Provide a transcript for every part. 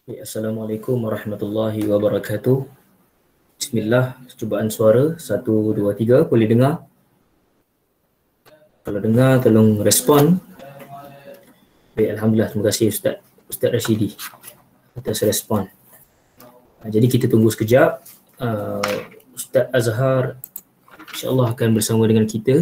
Assalamualaikum warahmatullahi wabarakatuh. Bismillah, cubaan suara 1, 2, 3, boleh dengar? Kalau dengar tolong respon. Baik, Alhamdulillah, terima kasih Ustaz Rashidi atas respon. Jadi kita tunggu sekejap. Ustaz Azhar insyaAllah akan bersama dengan kita.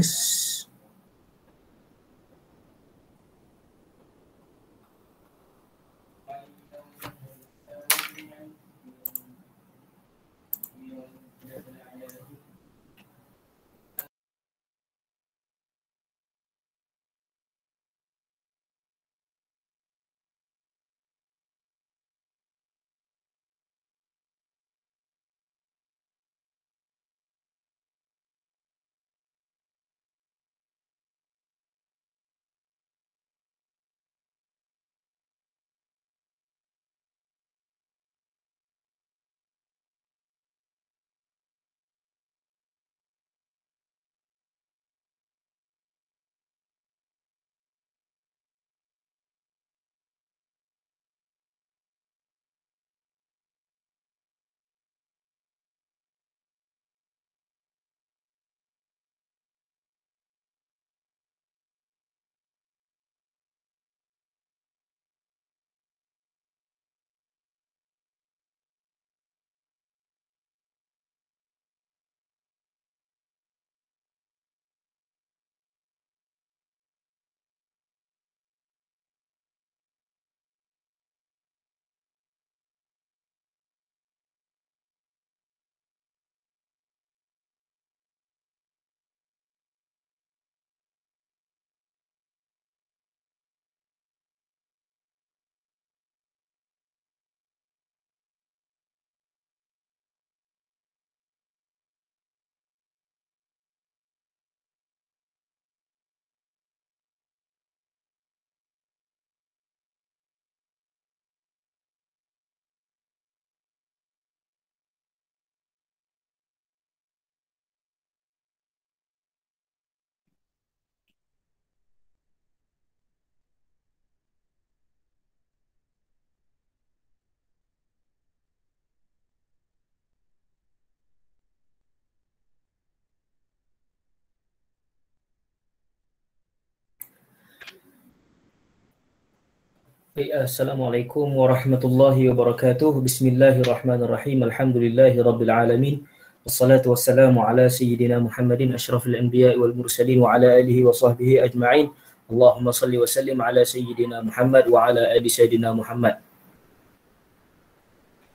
Assalamualaikum warahmatullahi wabarakatuh. Bismillahirrahmanirrahim. Alhamdulillahi rabbil alamin. Wassalatu wassalamu ala sayyidina Muhammadin asyrafil anbiya'i wal mursalin wa ala alihi wa sahbihi ajma'in. Allahumma salli wa sallim ala sayyidina Muhammad wa ala ali sayyidina Muhammad.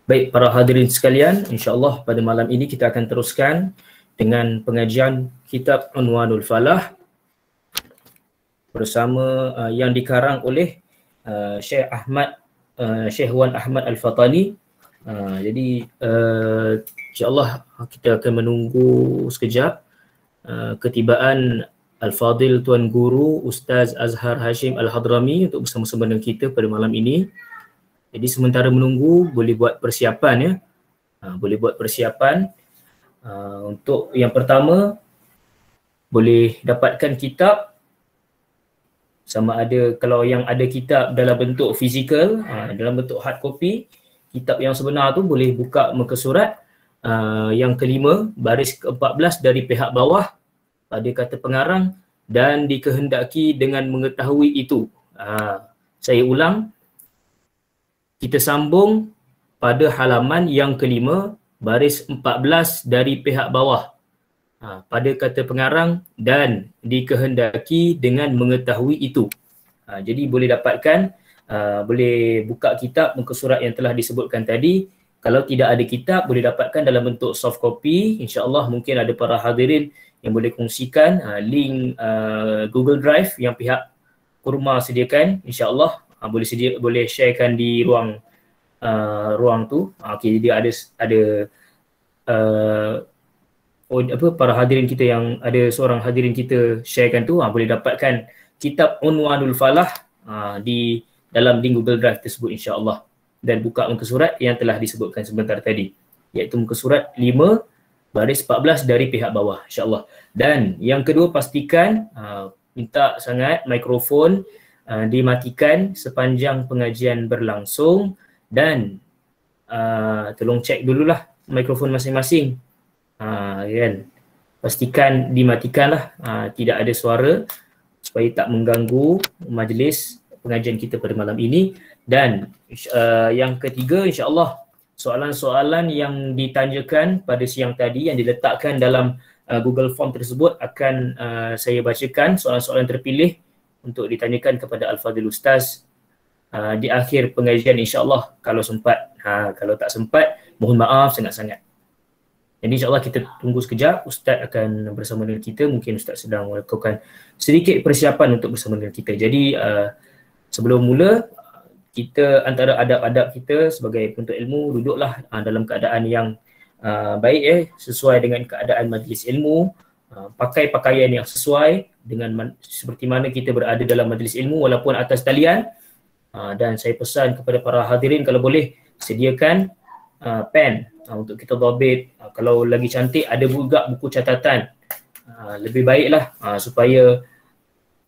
Baik, para hadirin sekalian, insyaAllah pada malam ini kita akan teruskan dengan pengajian kitab Unwanul Falah bersama yang dikarang oleh Syekh Wan Ahmad Al-Fatani. Jadi insyaAllah kita akan menunggu sekejap ketibaan Al-Fadil Tuan Guru Ustaz Azhar Hashim Al-Hadrami untuk bersama-sama dengan kita pada malam ini. Jadi sementara menunggu, boleh buat persiapan ya. Boleh buat persiapan. Untuk yang pertama, boleh dapatkan kitab. Sama ada kalau yang ada kitab dalam bentuk fizikal, dalam bentuk hard copy, kitab yang sebenar tu boleh buka muka surat yang kelima, baris ke-14 dari pihak bawah pada kata pengarang dan dikehendaki dengan mengetahui itu. Saya ulang, kita sambung pada halaman yang kelima, baris 14 dari pihak bawah. Pada kata pengarang dan dikehendaki dengan mengetahui itu. Jadi boleh dapatkan, boleh buka kitab muka surat yang telah disebutkan tadi. Kalau tidak ada kitab, boleh dapatkan dalam bentuk soft copy. InsyaAllah mungkin ada para hadirin yang boleh kongsikan link Google Drive yang pihak Kurma sediakan. InsyaAllah boleh sharekan di ruang tu. Okay, dia ada para hadirin kita yang ada seorang hadirin kita sharekan tu, boleh dapatkan kitab Unwanul Falah di dalam link Google Drive tersebut insya-Allah, dan buka muka surat yang telah disebutkan sebentar tadi, iaitu muka surat 5 baris 14 dari pihak bawah insya-Allah. Dan yang kedua, pastikan minta sangat mikrofon dimatikan sepanjang pengajian berlangsung Dan tolong cek dululah mikrofon masing-masing. Kan? Pastikan dimatikanlah, tidak ada suara supaya tak mengganggu majlis pengajian kita pada malam ini. Dan yang ketiga, insya-Allah soalan-soalan yang ditanyakan pada siang tadi yang diletakkan dalam Google Form tersebut akan saya bacakan soalan-soalan terpilih untuk ditanyakan kepada Al-Fadhil Ustaz di akhir pengajian, insya-Allah kalau sempat. Kalau tak sempat, mohon maaf sangat-sangat. Jadi insya-Allah kita tunggu sekejap, Ustaz akan bersama dengan kita. Mungkin Ustaz sedang melakukan sedikit persiapan untuk bersama dengan kita. Jadi sebelum mula, kita antara adab-adab kita sebagai penuntut ilmu, duduklah dalam keadaan yang baik, sesuai dengan keadaan majlis ilmu. Pakai pakaian yang sesuai dengan seperti mana kita berada dalam majlis ilmu walaupun atas talian. Dan saya pesan kepada para hadirin kalau boleh sediakan pen untuk kita dhabit. Kalau lagi cantik ada juga buku catatan. Lebih baiklah supaya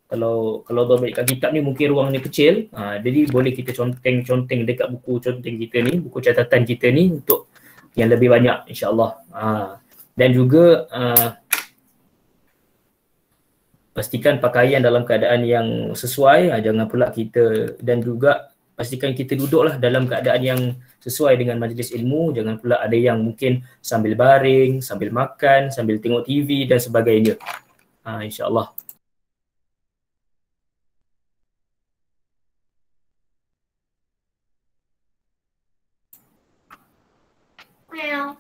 kalau dhabit kat kitab ni mungkin ruangnya kecil. Jadi boleh kita conteng dekat buku conteng kita ni, buku catatan kita ni untuk yang lebih banyak, insya-Allah. Dan juga pastikan pakaian dalam keadaan yang sesuai, jangan pula kita, dan juga pastikan kita duduklah dalam keadaan yang sesuai dengan majlis ilmu. Jangan pula ada yang mungkin sambil baring, sambil makan, sambil tengok TV dan sebagainya. InsyaAllah. Well.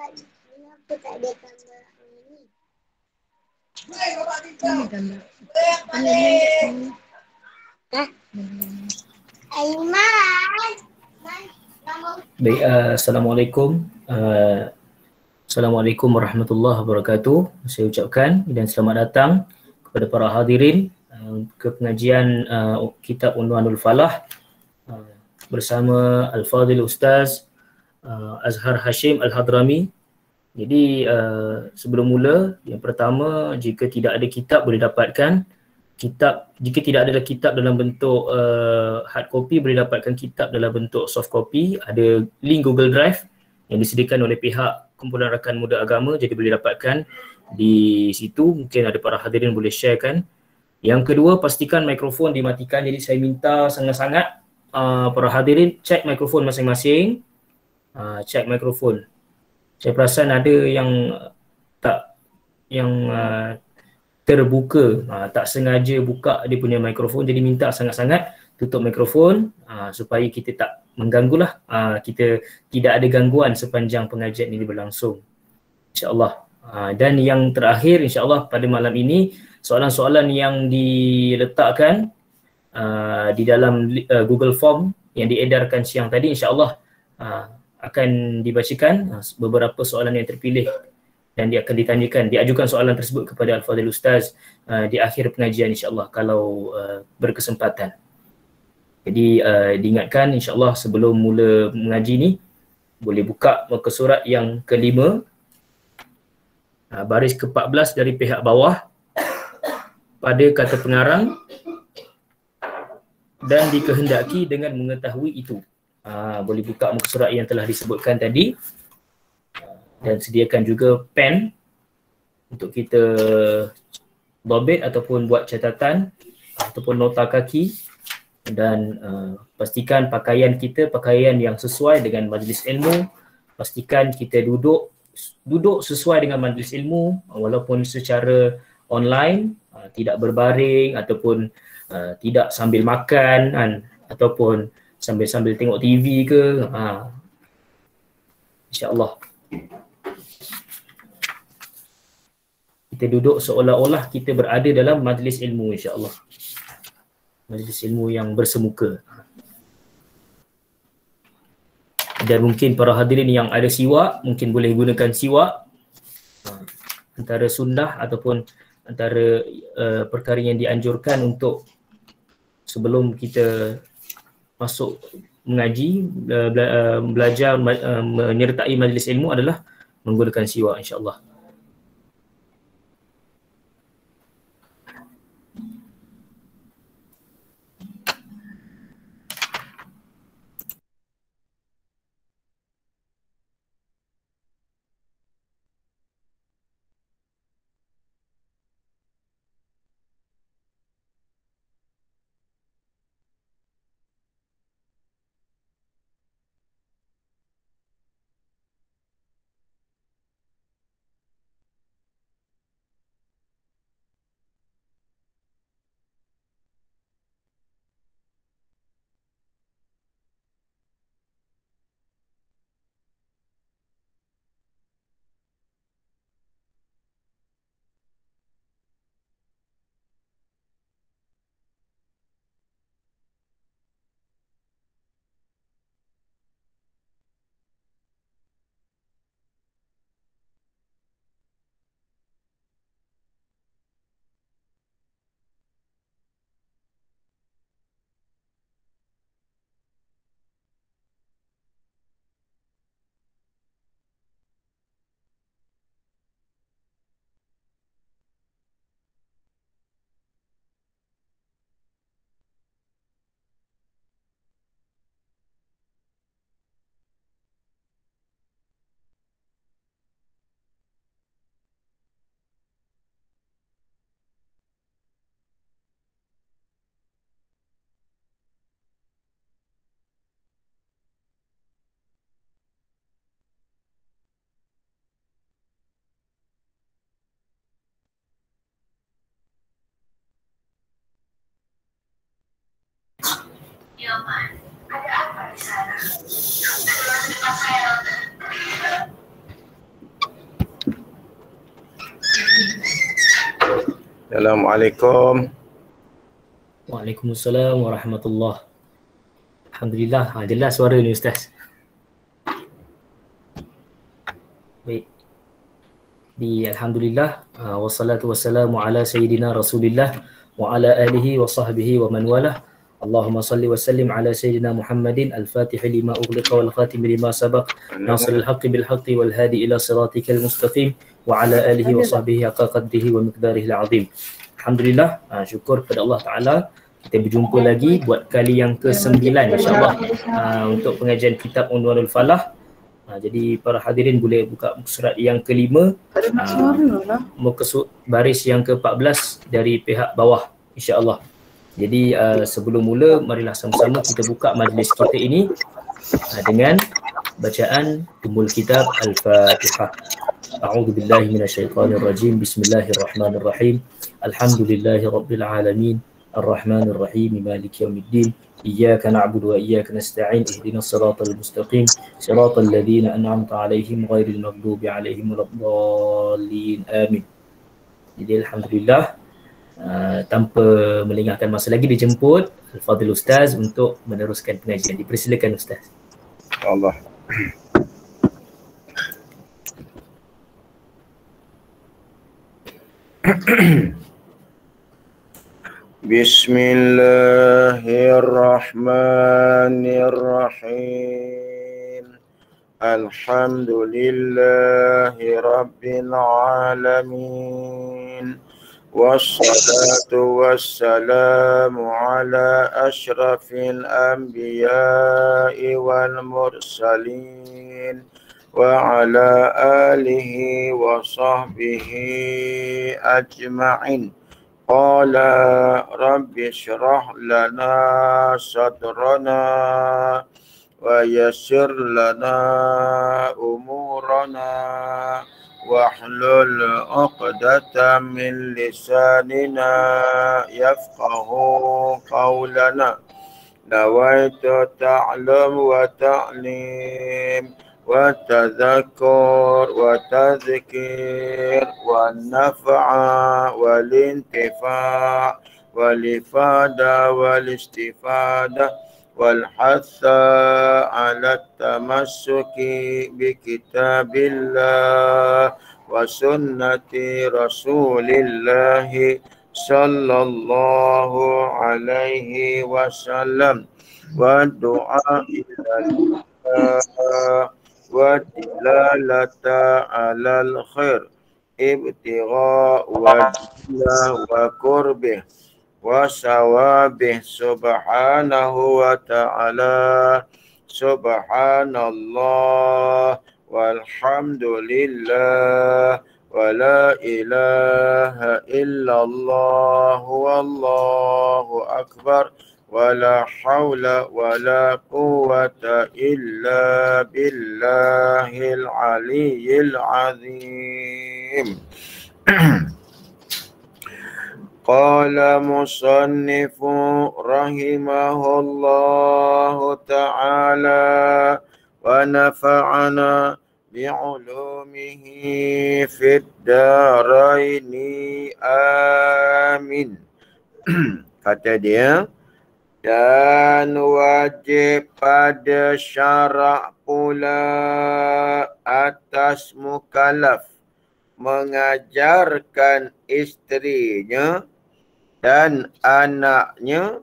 Kenapa tak ada gambar ini? Ini gambar. Ini. Hah? Aiman. Baik, Assalamualaikum. Assalamualaikum warahmatullahi wabarakatuh. Saya ucapkan dan selamat datang kepada para hadirin ke pengajian kitab Unwanul Falah bersama Al-Fadhil Ustaz Azhar Hashim Al-Hadrami. Jadi sebelum mula, yang pertama, jika tidak ada kitab boleh dapatkan kitab. Jika tidak ada kitab dalam bentuk hard copy, boleh dapatkan kitab dalam bentuk soft copy. Ada link Google Drive yang disediakan oleh pihak Kumpulan Rakan Muda Agama, jadi boleh dapatkan di situ. Mungkin ada para hadirin boleh sharekan. Yang kedua, pastikan mikrofon dimatikan. Jadi saya minta sangat-sangat para hadirin cek mikrofon masing-masing. Cek mikrofon. Saya perasan ada yang terbuka, tak sengaja buka dia punya mikrofon. Jadi minta sangat-sangat tutup mikrofon supaya kita tak mengganggulah. Kita tidak ada gangguan sepanjang pengajian ini berlangsung, insya-Allah. Dan yang terakhir, insya-Allah pada malam ini soalan-soalan yang diletakkan di dalam Google Form yang diedarkan siang tadi, insya-Allah akan dibacakan beberapa soalan yang terpilih dan dia akan ditanyakan, diajukan soalan tersebut kepada Al-Fadhil Ustaz di akhir pengajian, insya-Allah kalau berkesempatan. Jadi diingatkan, insya-Allah sebelum mula mengaji ni boleh buka muka surat yang kelima, baris ke-14 dari pihak bawah pada kata pengarang, dan dikehendaki dengan mengetahui itu. Boleh buka muka surat yang telah disebutkan tadi. Dan sediakan juga pen untuk kita dobit ataupun buat catatan ataupun nota kaki. Dan pastikan pakaian kita pakaian yang sesuai dengan majlis ilmu. Pastikan kita duduk sesuai dengan majlis ilmu, walaupun secara online, tidak berbaring ataupun tidak sambil makan ataupun sambil tengok TV ke, insya-Allah. Kita duduk seolah-olah kita berada dalam majlis ilmu, insya-Allah. Majlis ilmu yang bersemuka. Dan mungkin para hadirin yang ada siwak, mungkin boleh gunakan siwak. Antara sunnah ataupun antara perkara yang dianjurkan untuk sebelum kita masuk mengaji, belajar, menyertai majlis ilmu adalah menggunakan siwak, insya-Allah. Assalamualaikum. Waalaikumsalam warahmatullahi. Alhamdulillah, jelas suara ni Ustaz. Baik. Alhamdulillah, wassalatu wassalamu ala sayyidina Rasulillah wa ala alihi wa sahbihi wa man walah. Allahumma salli wa sallim ala sayyidina Muhammadin al-Fatih lima ughliqa wal khatim lima sabaq nasiril haqqi bil haqqi wal hadi ila siratikal mustaqim wa ala alihi wa sahbihi haqqa qadrihi wa miqdarihi al-azim. Alhamdulillah, syukur kepada Allah Ta'ala, kita berjumpa lagi buat kali yang ke-9 insyaAllah untuk pengajian kitab Unwanul Falah. Jadi para hadirin boleh buka muka surat yang ke-5, muka baris yang ke-14 dari pihak bawah insyaAllah. Jadi sebelum mula, marilah sama-sama kita buka majlis kita ini dengan bacaan Ummul Kitab Al-Fatihah. A'udzu billahi minasyaitonir rajim. Bismillahirrahmanirrahim. Alhamdulillahi rabbil alamin. Ar-Rahmanir Rahim. Maliki yaumiddin. Iyyaka na'budu wa iyyaka nasta'in. Ihdinas siratal mustaqim. Siratal ladzina an'amta 'alaihim ghairil maghdubi 'alaihim waladdallin. Amin. Jadi alhamdulillah, tanpa melengahkan masa lagi, dijemput Al-Fadhil Ustaz untuk meneruskan pengajian. Dipersilakan Ustaz. Allah. Bismillahirrahmanirrahim. Alhamdulillahi rabbil alamin. Wassalatu wassalamu ala ashrafil anbiya'i wal mursalin wa ala alihi wa sahbihi ajma'in. Qala rabbi shrah lana sadrana wa yassir lana umurana wahlul 'uqdatam min lisanina yafqahu qawlana. Nawaitu ta'lam wa ta'lim wa tadhakkur wa tadhkir wa naf'a wal intifa' wal ifada wal istifada wal hatha ala tamassuki bi kitabillah wa sunnati rasulillah sallallahu alaihi wasallam wa du'a ilallah wa dilalata alal khair ibtigha wa qurbih wa sawabih subhanahu wa ta'ala. Subhanallah walhamdulillah wa la ilaha illallah wallahu akbar wa la hawla wa la quwwata illa billahil aliyyil azim. Qala musannifu rahimahullahu ta'ala wa nafa'ana bi'ulumihi fid daraini amin. Kata dia, dan wajib pada syarak pula atas mukallaf mengajarkan isterinya dan anaknya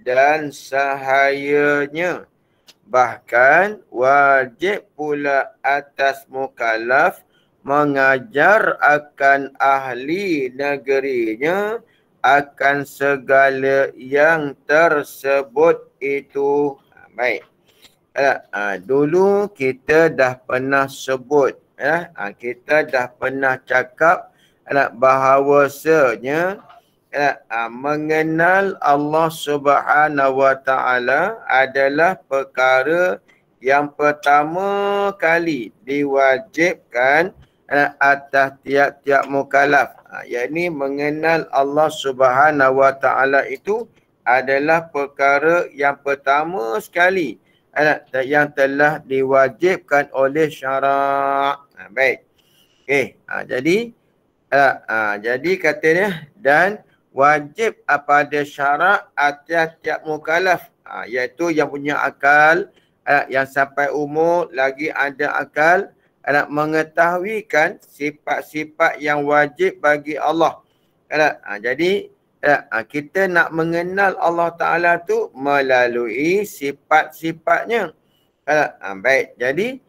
dan sahayanya. Bahkan wajib pula atas mukallaf mengajar akan ahli negerinya akan segala yang tersebut itu. Baik. Dulu kita dah pernah sebut, kita dah pernah cakap bahawasanya mengenal Allah Subhanahu wa Ta'ala adalah perkara yang pertama kali diwajibkan atas tiap-tiap mukallaf. Yakni mengenal Allah Subhanahu wa Ta'ala itu adalah perkara yang pertama sekali yang telah diwajibkan oleh syarak. Baik. Okey, jadi Jadi katanya dan wajib pada syarat atas tiap mukallaf, iaitu yang punya akal, yang sampai umur lagi ada akal, mengetahui kan sifat-sifat yang wajib bagi Allah. Jadi kita nak mengenal Allah Ta'ala tu melalui sifat-sifatnya. Baik, jadi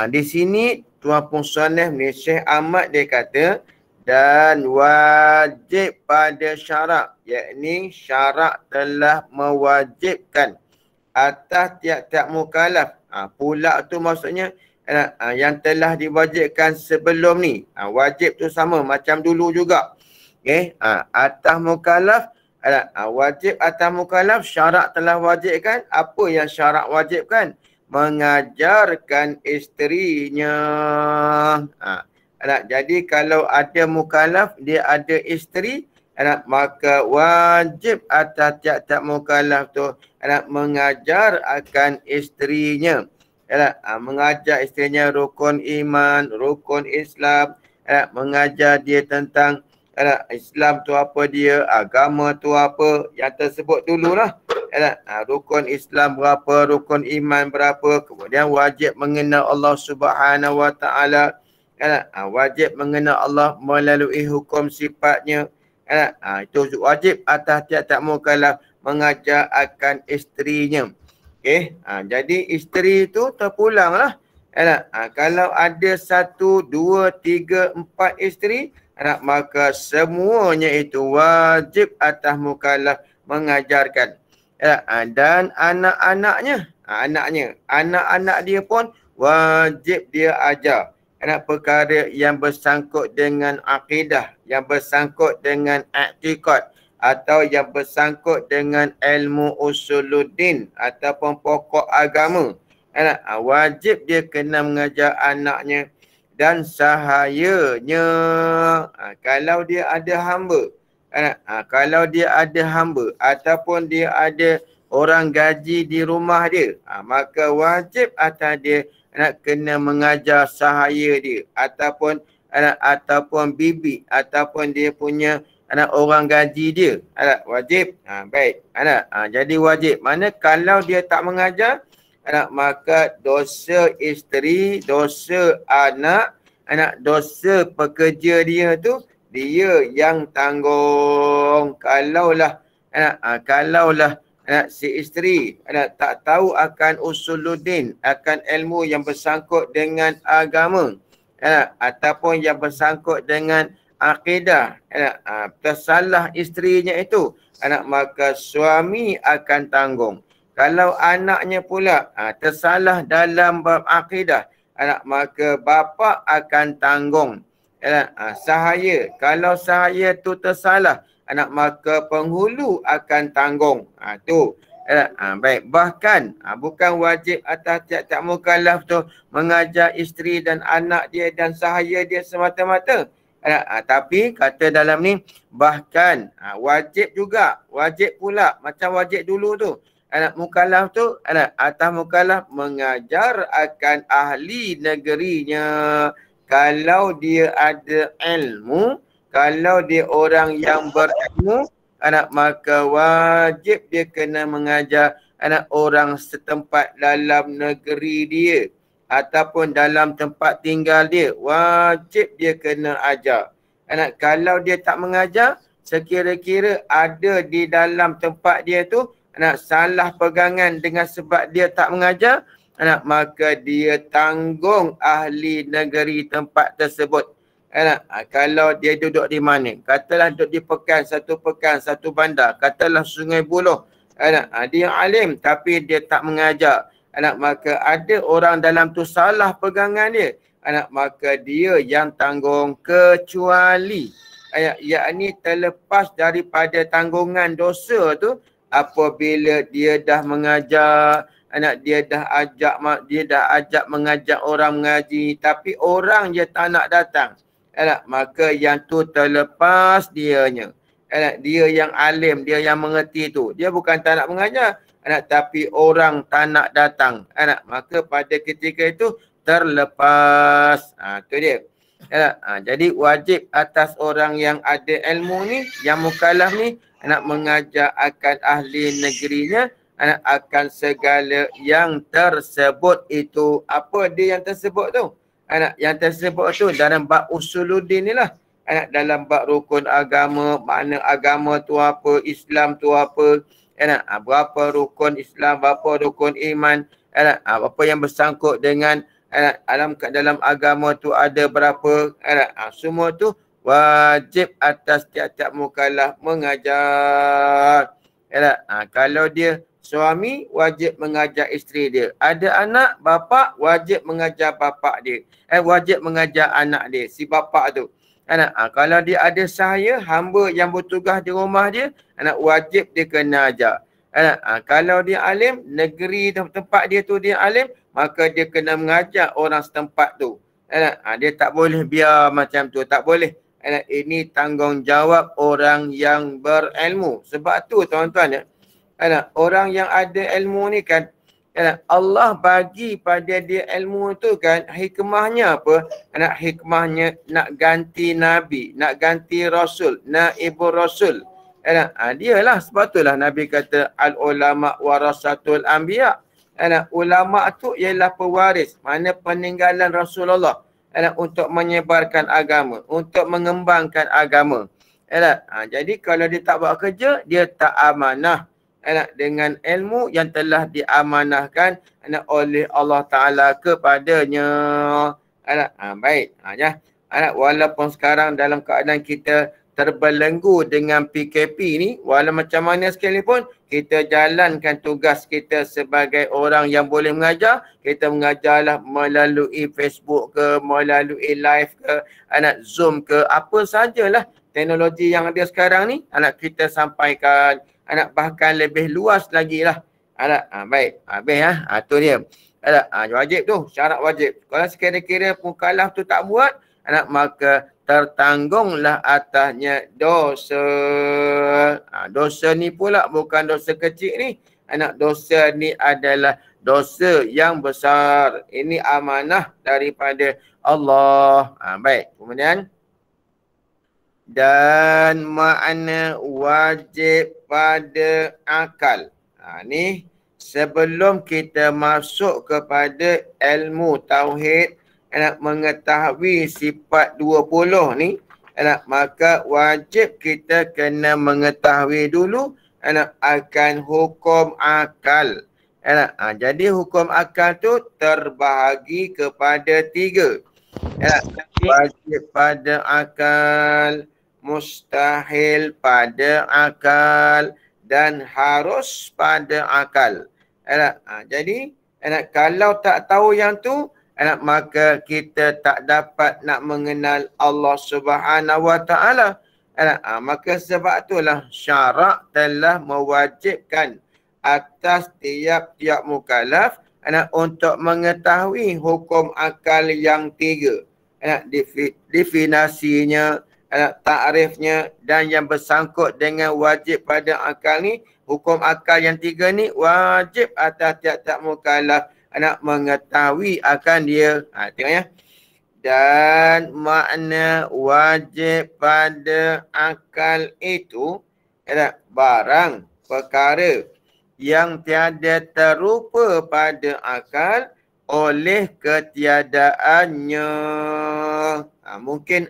di sini Tuan Pensuanah ni Syekh Ahmad dia kata dan wajib pada syarat, yakni syarat telah mewajibkan atas tiap-tiap mukallaf. Pula tu maksudnya yang telah diwajibkan sebelum ni. Wajib tu sama macam dulu juga. Okay. Atas mukallaf, wajib atas mukallaf, syarat telah wajibkan. Apa yang syarat wajibkan? Mengajarkan isterinya. Jadi kalau ada mukallaf, dia ada isteri, maka wajib atas tiap-tiap mukallaf tu mengajar akan isterinya. Mengajar isterinya rukun iman, rukun Islam, mengajar dia tentang Islam tu apa dia, agama tu apa, yang tersebut dululah. Rukun Islam berapa, rukun iman berapa, kemudian wajib mengenal Allah Subhanahu Wa Taala. Wajib mengenal Allah melalui hukum sifatnya. Itu wajib atas tiap-tiap mukallaf mengajar akan isterinya. Okay. Jadi isteri itu terpulanglah. Kalau ada 1, 2, 3, 4 isteri, maka semuanya itu wajib atas mukallaf mengajarkan. Dan anak-anaknya, anak-anak dia pun wajib dia ajar. Perkara yang bersangkut dengan akidah, yang bersangkut dengan i'tiqad, atau yang bersangkut dengan ilmu usuluddin ataupun pokok agama. Wajib dia kena mengajar anaknya. Dan sahayanya, kalau dia ada hamba, kalau dia ada hamba ataupun dia ada orang gaji di rumah dia, maka wajib atas dia kena mengajar sahaya dia ataupun bibi ataupun dia punya orang gaji dia. Wajib. Baik. Jadi wajib. Mana kalau dia tak mengajar, maka dosa isteri, dosa anak, dosa pekerja dia tu dia yang tanggung. Kalaulah si isteri tak tahu akan usuluddin, akan ilmu yang bersangkut dengan agama, ataupun yang bersangkut dengan akidah, tersalah isterinya itu, maka suami akan tanggung. Kalau anaknya pula tersalah dalam bab akidah, maka bapa akan tanggung. Sahaya, kalau sahaya tu tersalah, maka penghulu akan tanggung. Tu. Baik, bahkan bukan wajib atas tiap-tiap mukallaf tu mengajar isteri dan anak dia dan sahaya dia semata-mata. Tapi kata dalam ni bahkan wajib juga, wajib pula macam wajib dulu tu. Mukallaf tu, atas mukallaf mengajar akan ahli negerinya. Kalau dia ada ilmu, kalau dia orang yang berilmu, maka wajib dia kena mengajar orang setempat dalam negeri dia ataupun dalam tempat tinggal dia. Wajib dia kena ajar. Kalau dia tak mengajar, sekira-kira ada di dalam tempat dia tu salah pegangan dengan sebab dia tak mengajar, maka dia tanggung ahli negeri tempat tersebut. Kalau dia duduk di mana, katalah duduk di pekan, satu bandar, katalah Sungai Buloh, dia alim tapi dia tak mengajar, maka ada orang dalam tu salah pegangan dia, maka dia yang tanggung, kecuali yakni terlepas daripada tanggungan dosa tu apabila dia dah mengajar, dia dah ajak mengajak orang mengaji, tapi orang je tak nak datang, maka yang tu terlepas dianya. Dia yang alim, dia yang mengerti tu, dia bukan tak nak mengajar, tapi orang tak nak datang, maka pada ketika itu terlepas. Tu dia. Jadi wajib atas orang yang ada ilmu ni, yang mukallaf ni, nak mengajar akan ahli negerinya, akan segala yang tersebut itu. Apa dia yang tersebut tu? Yang tersebut tu dalam bab usuluddin ni lah. Dalam bab rukun agama, makna agama tu apa, Islam tu apa, berapa rukun Islam, berapa rukun iman, apa yang bersangkut dengan dalam agama tu ada berapa, semua tu wajib atas tiap-tiap mukallaf mengajar. Kalau dia suami, wajib mengajar isteri dia. Ada anak, bapa, wajib mengajar bapa dia. Wajib mengajar anak dia, si bapa tu. Kalau dia ada sahaya, hamba yang bertugas di rumah dia, wajib dia kena ajar. Kalau dia alim, negeri tempat dia tu dia alim, maka dia kena mengajar orang setempat tu. Dia tak boleh biar macam tu, tak boleh. Ini tanggungjawab orang yang berilmu. Sebab tu tuan-tuan, orang yang ada ilmu ni kan, Allah bagi pada dia ilmu tu kan, hikmahnya apa? Hikmahnya nak ganti Nabi, nak ganti Rasul, naibul Rasul. Dia lah, sebab itulah Nabi kata al-ulama warasatul anbiya. Ulama tu ialah pewaris, mana peninggalan Rasulullah, untuk menyebarkan agama, untuk mengembangkan agama. Jadi kalau dia tak buat kerja, dia tak amanah dengan ilmu yang telah diamanahkan oleh Allah Ta'ala kepadanya. Baik. Walaupun sekarang dalam keadaan kita terbelenggu dengan PKP ni, walau macam mana sekalipun, kita jalankan tugas kita sebagai orang yang boleh mengajar. Kita mengajarlah melalui Facebook ke, melalui live ke, Zoom ke, apa sajalah teknologi yang ada sekarang ni, kita sampaikan, bahkan lebih luas lagi lah. Baik, habis tu dia. Wajib tu, syarat wajib. Kalau sekira-kira mukallaf tu tak buat, maka tertanggunglah atasnya dosa. Dosa ni pula bukan dosa kecil ni. Dosa ni adalah dosa yang besar. Ini amanah daripada Allah. Baik, kemudian. Dan makna wajib pada akal. Ni sebelum kita masuk kepada ilmu tauhid, mengetahui sifat 20 ni, maka wajib kita kena mengetahui dulu akan hukum akal. Jadi hukum akal tu terbahagi kepada 3. Wajib pada akal, mustahil pada akal, dan harus pada akal. Jadi kalau tak tahu yang tu, maka kita tak dapat nak mengenal Allah Subhanahu Wa Ta'ala. Maka sebab itulah syarak telah mewajibkan atas tiap-tiap mukallaf untuk mengetahui hukum akal yang 3. Definisinya, takrifnya, dan yang bersangkut dengan wajib pada akal ni, hukum akal yang 3 ni wajib atas tiap-tiap mukallaf mengetahui akan dia. Tengok ya. Dan makna wajib pada akal itu barang perkara yang tiada terupa pada akal oleh ketiadaannya. Mungkin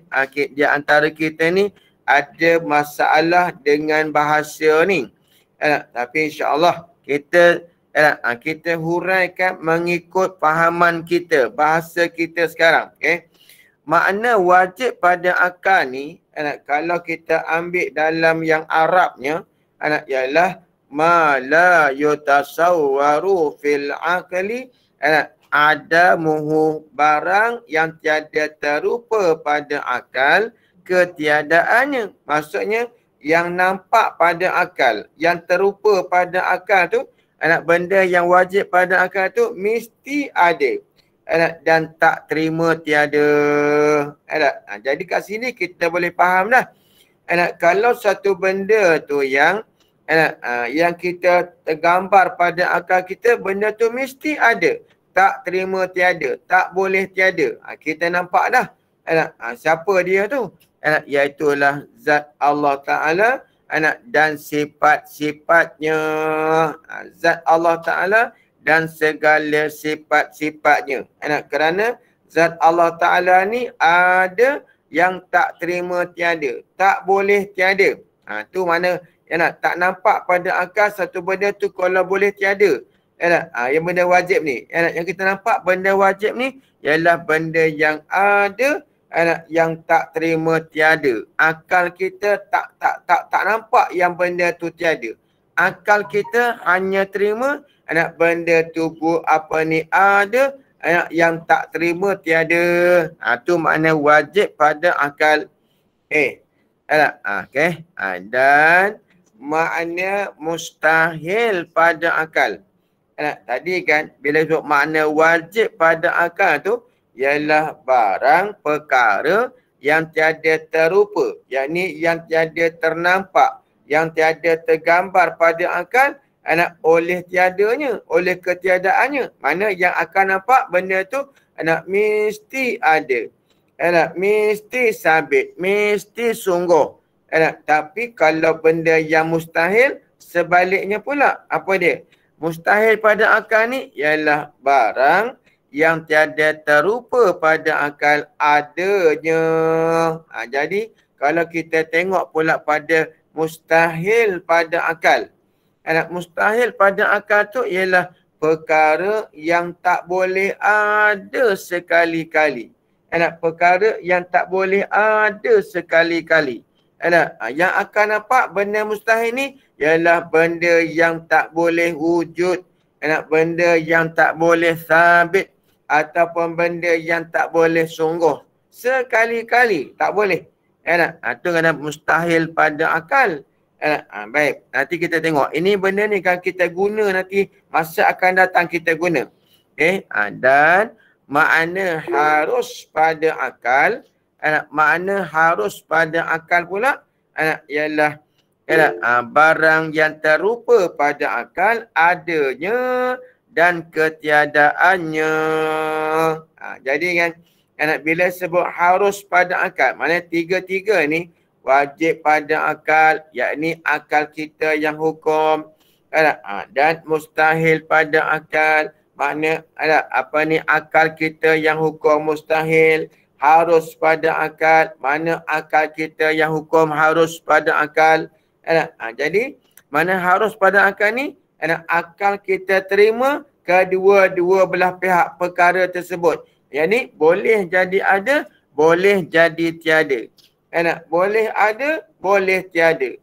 di antara kita ni ada masalah dengan bahasa ni. Tapi insya-Allah kita huraikan mengikut fahaman kita, bahasa kita sekarang. Okay? Makna wajib pada akal ni, kalau kita ambil dalam yang Arabnya, ialah ma la yutasawwaru fil aqli, ada muhu barang yang tiada terupa pada akal ketiadaannya. Maksudnya yang nampak pada akal, yang terupa pada akal tu, benda yang wajib pada akal tu mesti ada, dan tak terima tiada. Jadi kat sini kita boleh faham dah. Kalau satu benda tu yang kita tergambar pada akal kita, benda tu mesti ada, tak terima tiada, tak boleh tiada. Kita nampak dah. Siapa dia tu? Iaitulah zat Allah Ta'ala dan sifat-sifatnya. Zat Allah Ta'ala dan segala sifat-sifatnya. Kerana zat Allah Ta'ala ni ada yang tak terima tiada, tak boleh tiada. Tu mana tak nampak pada akal satu benda tu kalau boleh tiada. Yang benda wajib ni. Yang kita nampak benda wajib ni ialah benda yang ada, yang tak terima tiada. Akal kita tak nampak yang benda tu tiada. Akal kita hanya terima benda tu ada, yang tak terima tiada. Tu makna wajib pada akal. Okay. Dan makna mustahil pada akal. Tadi kan bila sebut makna wajib pada akal tu ialah barang perkara yang tiada terupa, yakni yang tiada ternampak, yang tiada tergambar pada akal oleh tiadanya, oleh ketiadaannya. Mana yang akan nampak benda tu mesti ada, mesti sabit, mesti sungguh. Tapi kalau benda yang mustahil, sebaliknya pula. Apa dia? Mustahil pada akal ni ialah barang yang tiada terupa pada akal adanya. Jadi kalau kita tengok pula pada mustahil pada akal. Mustahil pada akal tu ialah perkara yang tak boleh ada sekali-kali. Perkara yang tak boleh ada sekali-kali. Yang akan nampak benda mustahil ni ialah benda yang tak boleh wujud, benda yang tak boleh sabit, ataupun benda yang tak boleh sungguh. Sekali-kali tak boleh. Itu kena mustahil pada akal. Baik, nanti kita tengok. Ini benda ni kan kita guna nanti masa akan datang kita guna. Dan makna harus pada akal, makna harus pada akal pula ialah barang yang terupa pada akal adanya dan ketiadaannya. Jadi kan bila sebut harus pada akal, maknanya tiga-tiga ni wajib pada akal, yakni akal kita yang hukum, dan mustahil pada akal, makna akal kita yang hukum mustahil. Harus pada akal, mana akal kita yang hukum harus pada akal. Jadi mana harus pada akal ni, akal kita terima kedua-dua belah pihak perkara tersebut. Yang ni boleh jadi ada, boleh jadi tiada. Boleh ada, boleh tiada.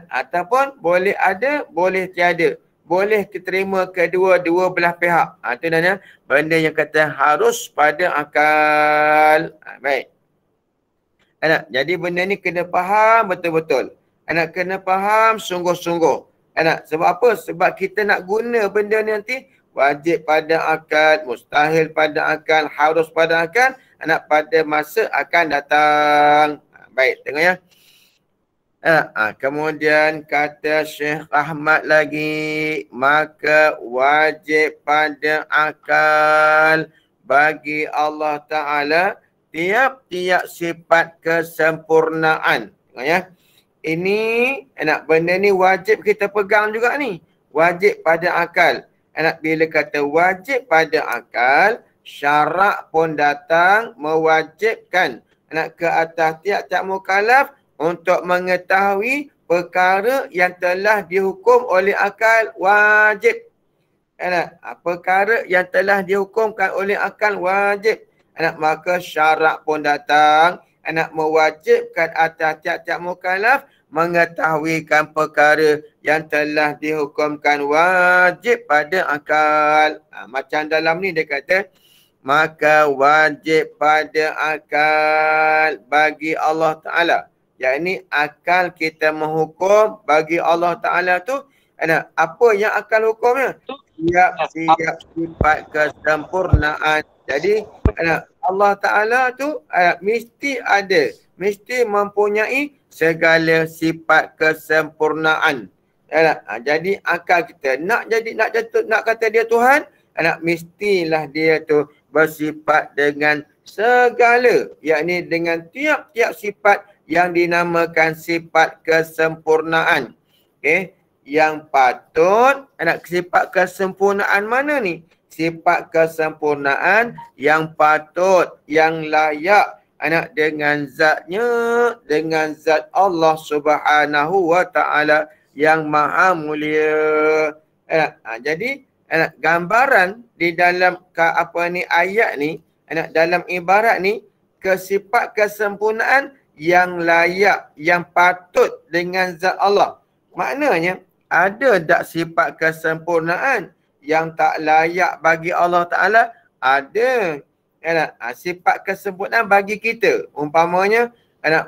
Ataupun boleh ada, boleh tiada. Boleh diterima kedua-dua belah pihak. Itu namanya benda yang kata harus pada akal. Baik. Jadi benda ni kena faham betul-betul. Kena faham sungguh-sungguh. Sebab apa? Sebab kita nak guna benda ni nanti wajib pada akal, mustahil pada akal, harus pada akal, pada masa akan datang. Baik, tengok ya. Kemudian kata Syekh Ahmad lagi, maka wajib pada akal bagi Allah Ta'ala tiap-tiap sifat kesempurnaan. Tengok ya. Ini benda ni wajib kita pegang juga ni. Wajib pada akal. Bila kata wajib pada akal, syarak pun datang mewajibkan ke atas tiap-tiap mukallaf untuk mengetahui perkara yang telah dihukum oleh akal wajib. Perkara yang telah dihukumkan oleh akal wajib. Maka syarak pun datang mewajibkan atas tiap-tiap mukallaf mengetahuikan perkara yang telah dihukumkan wajib pada akal. Macam dalam ni dia kata, maka wajib pada akal bagi Allah Ta'ala. Yakni akal kita menghukum bagi Allah Ta'ala tu, apa yang akal hukumnya? Tiap-tiap sifat kesempurnaan. Jadi Allah Ta'ala tu mesti ada, mesti mempunyai segala sifat kesempurnaan. Jadi akal kita nak kata dia Tuhan, mestilah dia tu bersifat dengan segala, yakni dengan tiap-tiap sifat yang dinamakan sifat kesempurnaan. Okey, yang patut, sifat kesempurnaan mana ni? Sifat kesempurnaan yang patut, yang layak dengan zatnya, dengan zat Allah Subhanahu wa taala yang maha mulia. Jadi gambaran di dalam ayat ni, dalam ibarat ni, sifat kesempurnaan yang layak, yang patut dengan zat Allah. Maknanya ada tak sifat kesempurnaan yang tak layak bagi Allah Ta'ala? Ada. Sifat kesempurnaan bagi kita. Umpamanya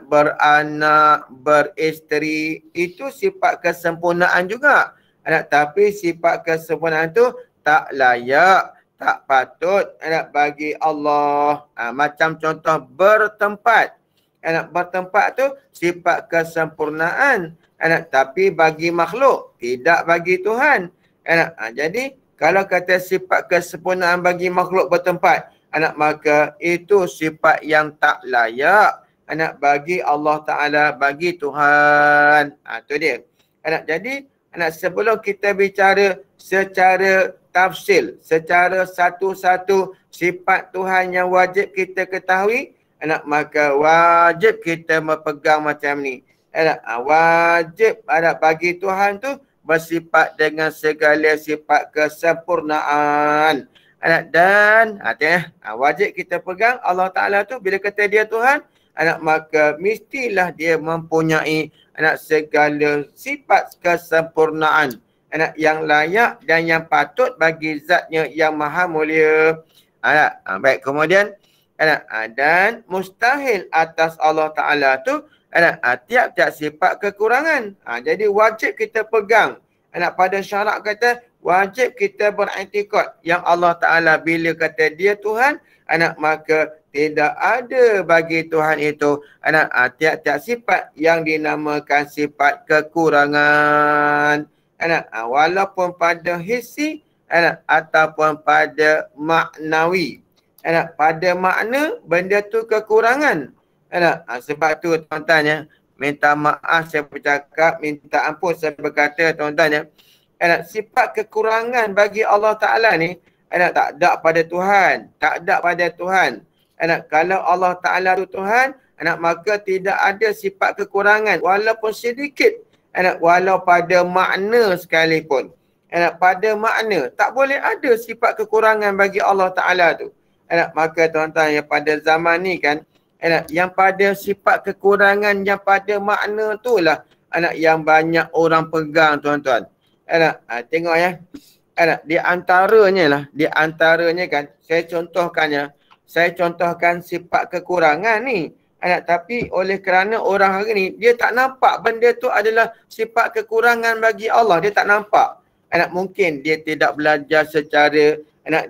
beranak, beristeri, itu sifat kesempurnaan juga. Tapi sifat kesempurnaan tu tak layak, tak patut bagi Allah. Macam contoh bertempat. Bertempat tu sifat kesempurnaan. Tapi bagi makhluk, tidak bagi Tuhan. Jadi kalau kata sifat kesempurnaan bagi makhluk bertempat, maka itu sifat yang tak layak bagi Allah Ta'ala, bagi Tuhan. Itu dia. Jadi sebelum kita bicara secara tafsil, secara satu-satu sifat Tuhan yang wajib kita ketahui, maka wajib kita memegang macam ni. Wajib bagi Tuhan tu bersifat dengan segala sifat kesempurnaan. Dan wajib kita pegang Allah Ta'ala tu bila kata dia Tuhan, maka mestilah dia mempunyai segala sifat kesempurnaan yang layak dan yang patut bagi zatnya yang maha mulia. Baik, kemudian dan mustahil atas Allah Ta'ala tu tiap-tiap sifat kekurangan. Jadi wajib kita pegang. Pada syarak kata wajib kita beriktikad yang Allah Ta'ala bila kata dia Tuhan, maka tidak ada bagi Tuhan itu tiap-tiap sifat yang dinamakan sifat kekurangan. Walaupun pada hissi ataupun pada maknawi. Pada makna benda tu kekurangan. Sebab tu tuan-tuan minta maaf saya bercakap, minta ampun saya berkata tuan-tuan sifat kekurangan bagi Allah Ta'ala ni tak ada pada Tuhan, tak ada pada Tuhan. Kalau Allah Ta'ala tu Tuhan, maka tidak ada sifat kekurangan walaupun sedikit, walau pada makna sekalipun. Pada makna tak boleh ada sifat kekurangan bagi Allah Ta'ala tu. Maka tuan-tuan yang pada zaman ni kan, yang pada sifat kekurangan yang pada makna tu lah yang banyak orang pegang tuan-tuan. Tengok ya. Di antaranya kan, saya contohkan sifat kekurangan ni. Tapi oleh kerana orang hari ni dia tak nampak benda tu adalah sifat kekurangan bagi Allah, dia tak nampak. Mungkin dia tidak belajar secara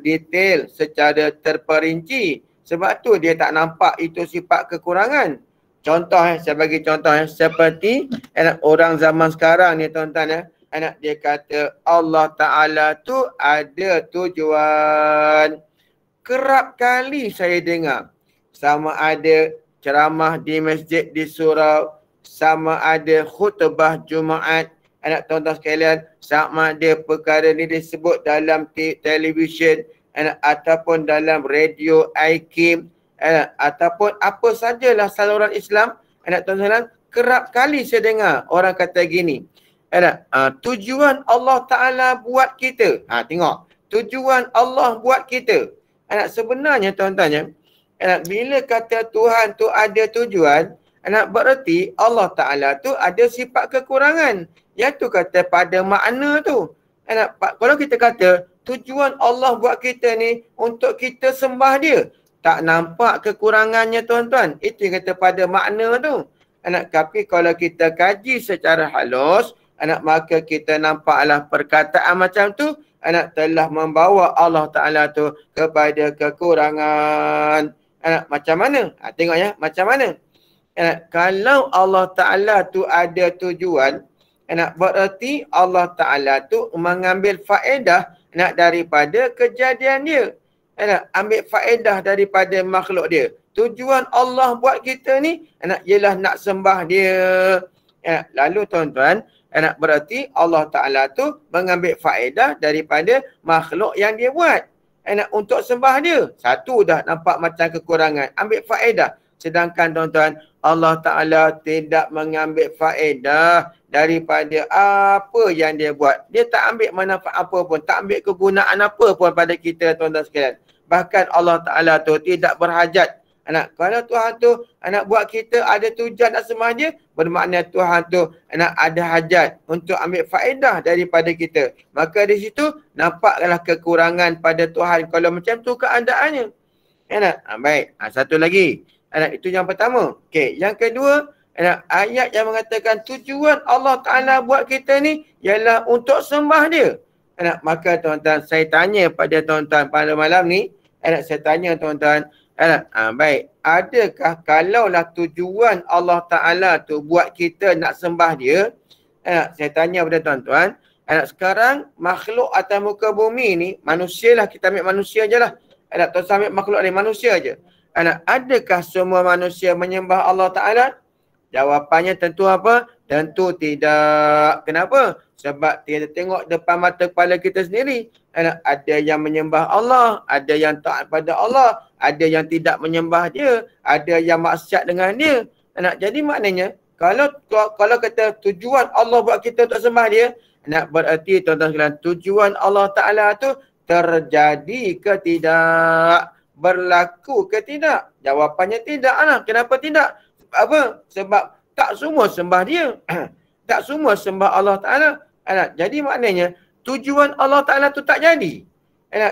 detail, secara terperinci. Sebab tu dia tak nampak itu sifat kekurangan. Contoh saya bagi contoh seperti orang zaman sekarang ni tuan-tuan dia kata Allah Ta'ala tu ada tujuan. Kerap kali saya dengar, sama ada ceramah di masjid di surau, sama ada khutbah Jumaat, tuan-tuan sekalian, sama ada perkara ni disebut dalam televisyen ataupun dalam radio IKIM ataupun apa sajalah saluran Islam, tuan-tuan, kerap kali saya dengar orang kata gini, tujuan Allah Ta'ala buat kita. Tengok, tujuan Allah buat kita. Sebenarnya tuan-tuan, bila kata Tuhan tu ada tujuan, bererti Allah Ta'ala tu ada sifat kekurangan. Iaitu kata pada makna tu. Kalau kita kata tujuan Allah buat kita ni untuk kita sembah dia, tak nampak kekurangannya tuan-tuan. Itu yang kata pada makna tu. Tapi kalau kita kaji secara halus, maka kita nampaklah perkataan macam tu telah membawa Allah Ta'ala tu kepada kekurangan. Macam mana? Tengok ya, macam mana? Kalau Allah Ta'ala tu ada tujuan, bererti Allah Ta'ala tu mengambil faedah daripada kejadian dia. ambil faedah daripada makhluk dia. Tujuan Allah buat kita ni ialah nak sembah dia. Lalu tuan-tuan, berarti Allah Ta'ala tu mengambil faedah daripada makhluk yang dia buat. Untuk sembah dia. Satu dah nampak macam kekurangan. Ambil faedah. Sedangkan tuan-tuan, Allah Ta'ala tidak mengambil faedah daripada apa yang dia buat. Dia tak ambil manfaat apa pun. Tak ambil kegunaan apa pun pada kita tuan-tuan sekalian. Bahkan Allah Ta'ala tu tidak berhajat. Kalau Tuhan tu buat kita ada tujuan nak sembah dia, bermakna Tuhan tu ada hajat untuk ambil faedah daripada kita. Maka di situ nampaklah kekurangan pada Tuhan kalau macam tu keadaannya. Baik, satu lagi. Itu yang pertama. Okey, yang kedua, ayat yang mengatakan tujuan Allah Ta'ala buat kita ni ialah untuk sembah dia. Maka tuan-tuan, saya tanya pada tuan-tuan pada malam ni, saya tanya tuan-tuan, baik, adakah kalaulah tujuan Allah Ta'ala tu buat kita nak sembah dia, saya tanya pada tuan-tuan, sekarang makhluk atas muka bumi ni, manusia lah, kita ambil manusia je lah. Tuan-tuan ambil makhluk ni, manusia je. Adakah semua manusia menyembah Allah Ta'ala? Jawapannya tentu apa? Tentu tidak. Kenapa? Sebab kita tengok depan mata kepala kita sendiri. Ada yang menyembah Allah, ada yang taat pada Allah, ada yang tidak menyembah dia, ada yang maksiat dengan dia. Jadi maknanya, kalau kata tujuan Allah buat kita untuk sembah dia, berarti tuan-tuan sekalian, tujuan Allah Ta'ala tu terjadi ke tidak? Berlaku ke tidak? Jawapannya tidak lah. Kenapa tidak? Apa? Sebab tak semua sembah dia. Tak semua sembah Allah Ta'ala. Jadi maknanya tujuan Allah Ta'ala tu tak jadi.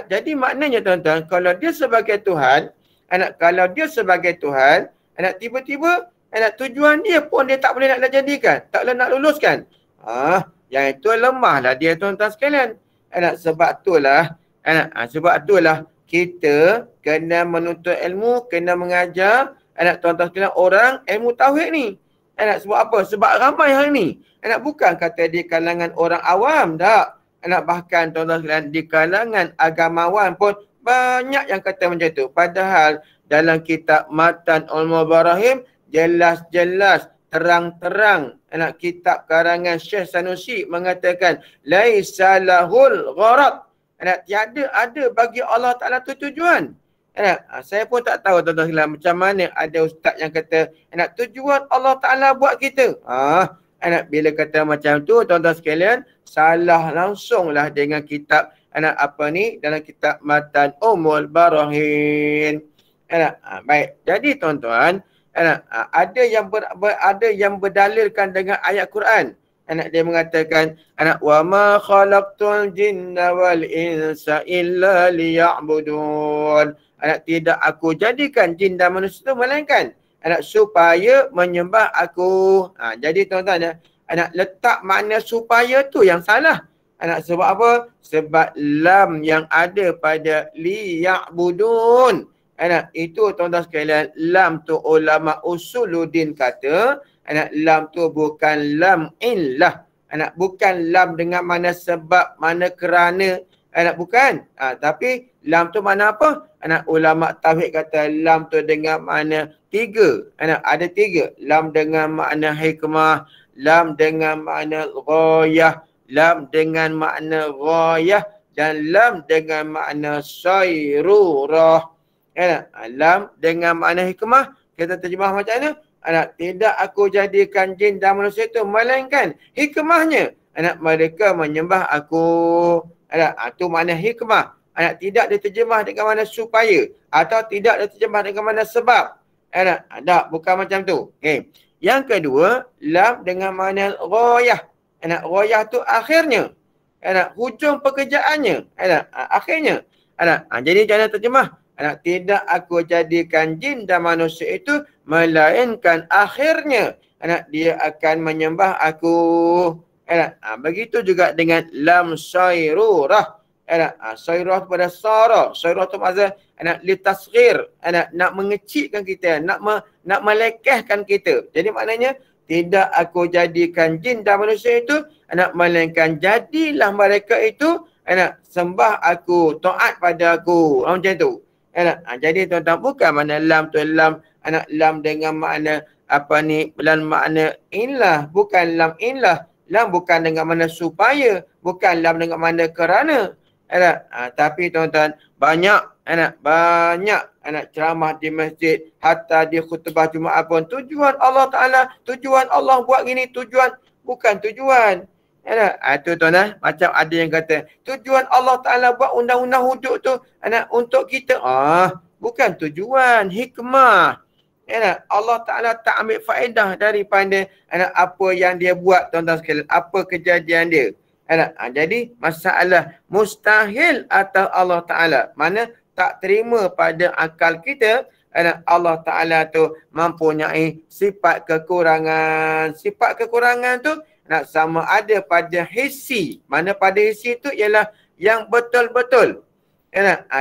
Jadi maknanya tuan-tuan, kalau dia sebagai Tuhan, kalau dia sebagai Tuhan, tiba-tiba tujuan dia pun dia tak boleh nak jadikan. Tak boleh nak luluskan. Yang itu lemahlah dia tuan-tuan sekalian. Sebab itulah kita kena menuntut ilmu, kena mengajar tuan-tuan sekalian orang ilmu tauhid ni. Sebab apa? Sebab ramai hari ni. Bukan kata di kalangan orang awam, tak. Bahkan tuan-tuan sekalian di kalangan agamawan pun banyak yang kata macam tu. Padahal dalam kitab Matan Al-Mubarahim jelas-jelas terang-terang kitab karangan Syekh Sanusi mengatakan laisa lahul gharad. Tiada ada bagi Allah Ta'ala tu tujuan. Saya pun tak tahu tuan-tuan sekalian macam mana ada ustaz yang kata tujuan Allah Ta'ala buat kita. Bila kata macam tu tuan-tuan sekalian, salah langsunglah dengan kitab dalam kitab Matan Ummul Barahin. Baik, jadi tuan-tuan, ada yang berdalilkan dengan ayat Quran. Dia mengatakan wa ma khalaqtul jinna wal insa illa liya'budun. Tidak aku jadikan jin dan manusia itu melainkan supaya menyembah aku. Jadi tuan-tuan, letak makna supaya tu yang salah. Sebab apa? Sebab lam yang ada pada liya'budun. Itu tuan-tuan sekalian, lam tu ulama usuluddin kata, lam tu bukan lam illah. Bukan lam dengan mana sebab, mana kerana. Bukan. Tapi lam tu mana apa? Ulama tauhid kata lam tu dengan makna tiga. Ada tiga. Lam dengan makna hikmah, lam dengan makna ghayah, lam dengan makna ghayah, dan lam dengan makna sayrurah. Lam dengan makna hikmah, kita terjemah macam mana? Tidak aku jadikan jin dan manusia itu melainkan hikmahnya mereka menyembah aku. Itu makna hikmah. Tidak diterjemah dengan mana supaya, atau tidak diterjemah dengan mana sebab. Tak, bukan macam tu. Okay. Yang kedua, lam dengan makna ghayah. Ghayah tu akhirnya. Hujung pekerjaannya. Akhirnya. Jadi jangan terjemah. Tidak aku jadikan jin dan manusia itu melainkan akhirnya dia akan menyembah aku. Begitu juga dengan lam sayrurah. Sayrurah pada sara. Sayrurah tu maksudnya litasghir, nak mengecilkan kita, nak melekehkan kita. Jadi maknanya tidak aku jadikan jin dan manusia itu melainkan jadilah mereka itu sembah aku, taat pada aku. Macam tu. Jadi tuan-tuan, bukan mana lam tu lam, lam dengan makna lam makna inlah, bukan lam inlah. Lam bukan dengan mana supaya, bukan lam dengan mana kerana. Tapi tuan-tuan, banyak ceramah di masjid, hatta di khutbah Jumaat pun tujuan Allah Ta'ala, tujuan Allah buat gini, tujuan bukan tujuan. Itu tuan-tuan, macam ada yang kata tujuan Allah Ta'ala buat undang-undang hudud tu untuk kita. Bukan tujuan, hikmah. Allah Ta'ala tak ambil faedah daripada apa yang dia buat, tuan-tuan sekalian, apa kejadian dia. Jadi masalah mustahil atas Allah Ta'ala, mana tak terima pada akal kita. Allah Ta'ala tu mempunyai sifat kekurangan. Sifat kekurangan tu sama ada pada hissi. Mana pada hissi tu ialah yang betul-betul.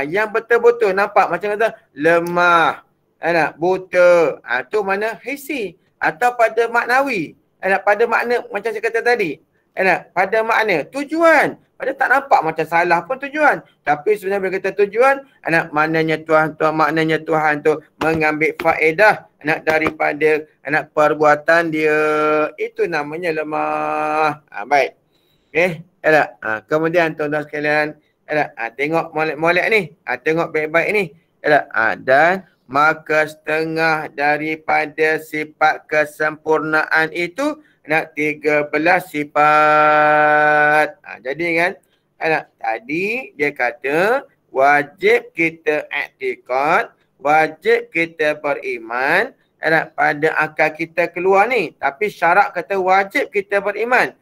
Yang betul-betul nampak macam kata lemah, buta. Tu mana hissi. Atau pada maknawi. Pada makna macam saya kata tadi. Pada makna tujuan. Pada tak nampak macam salah pun tujuan. Tapi sebenarnya bila kata tujuan, maknanya maknanya Tuhan tu mengambil faedah daripada perbuatan dia. Itu namanya lemah. Baik. Okay. Kemudian tuan-tuan sekalian, tengok molek-molek ni. Tengok baik-baik ni. Dan maka setengah daripada sifat kesempurnaan itu 13 sifat. Jadi kan, tadi dia kata wajib kita i'tiqad, wajib kita beriman pada akal kita keluar ni. Tapi syarat kata wajib kita beriman,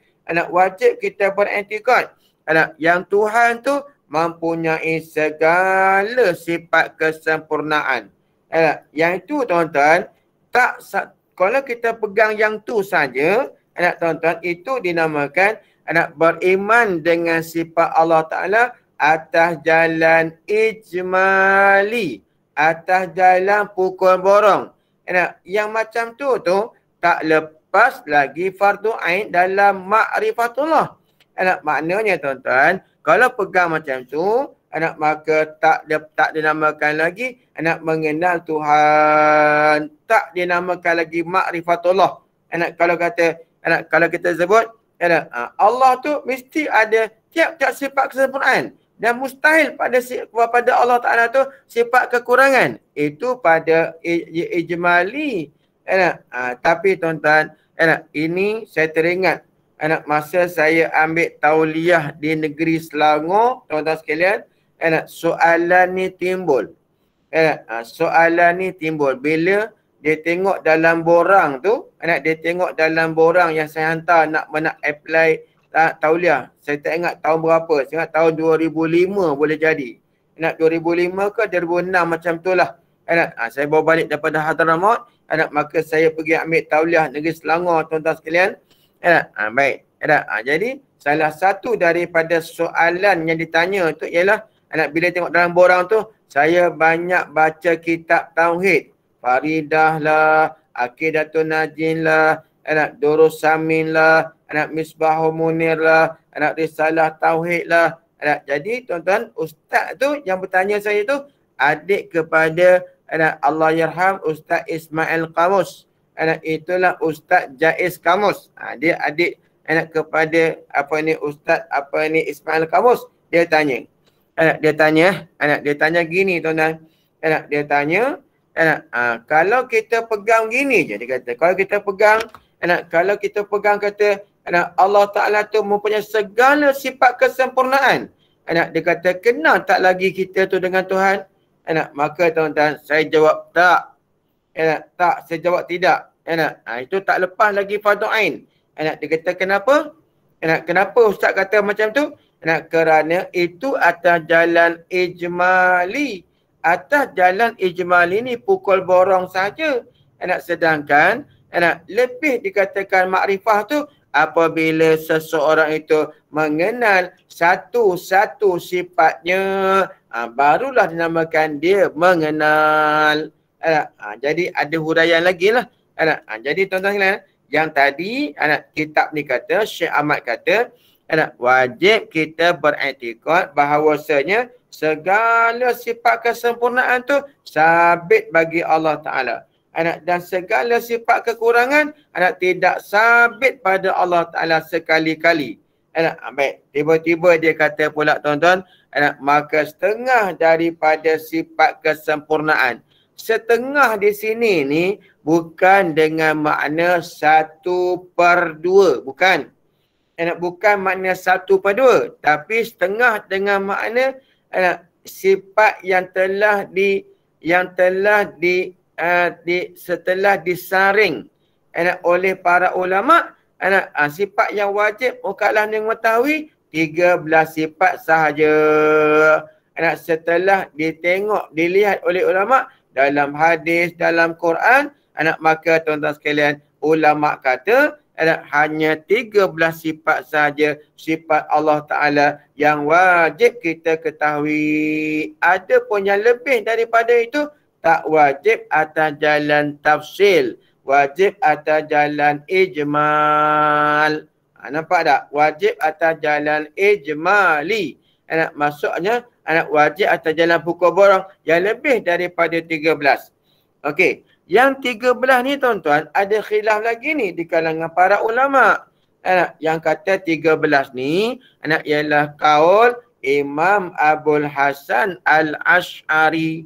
wajib kita beriktikad yang Tuhan tu mempunyai segala sifat kesempurnaan. Yang itu tuan-tuan, kalau kita pegang yang tu saja, tuan-tuan, itu dinamakan beriman dengan sifat Allah Ta'ala atas jalan ijmali, atas jalan pukul borong. Yang macam tu tak lepas lagi fardu ain dalam ma'rifatullah. Maknanya tuan-tuan, kalau pegang macam tu, maka tak dinamakan lagi mengenal Tuhan, tak dinamakan lagi ma'rifatullah. Kalau kita sebut Allah tu mesti ada tiap-tiap sifat kesempurnaan, dan mustahil pada Allah Ta'ala tu sifat kekurangan. Itu pada ijmali. Tapi tuan-tuan, ini saya teringat masa saya ambil tauliah di negeri Selangor, tuan-tuan sekalian, soalan ni timbul. Soalan ni timbul bila dia tengok dalam borang tu, dia tengok dalam borang yang saya hantar nak apply tauliah. Saya tak ingat tahun berapa, saya ingat tahun 2005 boleh jadi. 2005 ke 2006 macam tu lah. Saya bawa balik daripada Hadramaut, maka saya pergi ambil tauliah negeri Selangor, tuan-tuan sekalian. Baik. Jadi salah satu daripada soalan yang ditanya tu ialah bila tengok dalam borang tu, saya banyak baca kitab tauhid. Faridah lah, Aqidatun Najin lah, Durus Samin lah, Misbahul Munir lah, Risalah Tauhid lah. Jadi tuan-tuan, ustaz tu yang bertanya saya tu adik kepada Allah Yarham Ustaz Ismail Kamus. Itulah Ustaz Jaiz Kamus. Dia adik kepada Ustaz Ismail Kamus. Dia tanya. Dia tanya gini tuan-tuan. Dia tanya, kalau kita pegang gini je, dia kata, kalau kita pegang kata Allah Ta'ala tu mempunyai segala sifat kesempurnaan. Dia kata, kenal tak lagi kita tu dengan Tuhan? Maka tuan-tuan, saya jawab tak. Tak, saya jawab tidak. Itu tak lepas lagi fardu ain. Dia kata, kenapa? Kenapa Ustaz kata macam tu? Kerana itu atas jalan ijmali. Atas jalan ijmali ni pukul borong saja. Sedangkan lebih dikatakan makrifah tu apabila seseorang itu mengenal satu-satu sifatnya, barulah dinamakan dia mengenal. Jadi ada huraian lagi lah. Jadi tuan-tuan sekalian, yang tadi kitab ni kata, Syekh Ahmad kata, Wajib kita beriktikad bahawasanya segala sifat kesempurnaan tu sabit bagi Allah Ta'ala. Dan segala sifat kekurangan tidak sabit pada Allah Ta'ala sekali-kali. Baik, tiba-tiba dia kata pula tuan-tuan, maka setengah daripada sifat kesempurnaan. Setengah di sini ni bukan dengan makna 1/2, bukan. Bukan makna 1/2, tapi setengah dengan makna sifat yang setelah disaring oleh para ulama, sifat yang wajib mukallaf mengetahui 13 sifat sahaja. Setelah dilihat oleh ulama dalam hadis, dalam Quran, maka tuan-tuan sekalian, ulama kata hanya 13 sifat sahaja sifat Allah Ta'ala yang wajib kita ketahui. Ada pun yang lebih daripada itu tak wajib atas jalan tafsil, wajib atas jalan ijmal. Nampak tak? Wajib atas jalan ijmali. Maksudnya wajib atas jalan pukul borang yang lebih daripada 13. Okey. Yang 13 ni tuan-tuan, ada khilaf lagi ni di kalangan para ulama. Yang kata 13 ni ialah kaul Imam Abul Hasan Al-Ash'ari.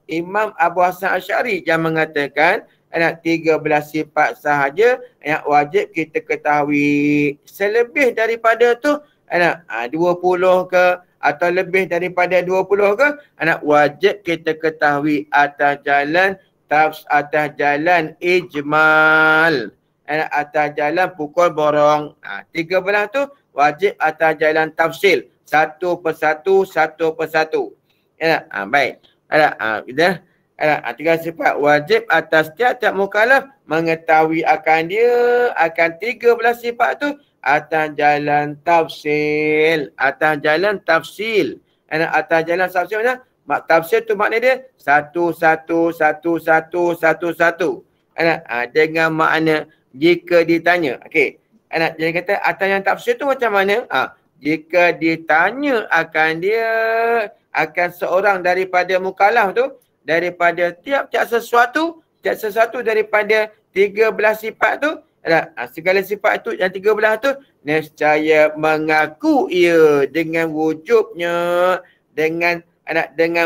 Imam Abu Hasan Al-Ash'ari yang mengatakan 13 sifat sahaja yang wajib kita ketahui. Selebih daripada tu 20 ke atau lebih daripada 20 ke, wajib kita ketahui atas jalan ijmal. Atas jalan pukul borong. 13 tu wajib atas jalan tafsil. Satu persatu. Baik. Tiga sifat wajib atas tiap-tiap mukallaf mengetahui akan 13 sifat tu atas jalan tafsil. Atas jalan tafsil mana? Tafsir tu makna dia satu. Dengan makna jika ditanya. Okey. Jadi kata atas yang tafsir tu macam mana? Jika ditanya akan seorang daripada mukallaf tu, daripada tiap-tiap sesuatu daripada 13 sifat tu, segala sifat tu yang 13 tu nescaya mengaku ia dengan wujubnya, dengan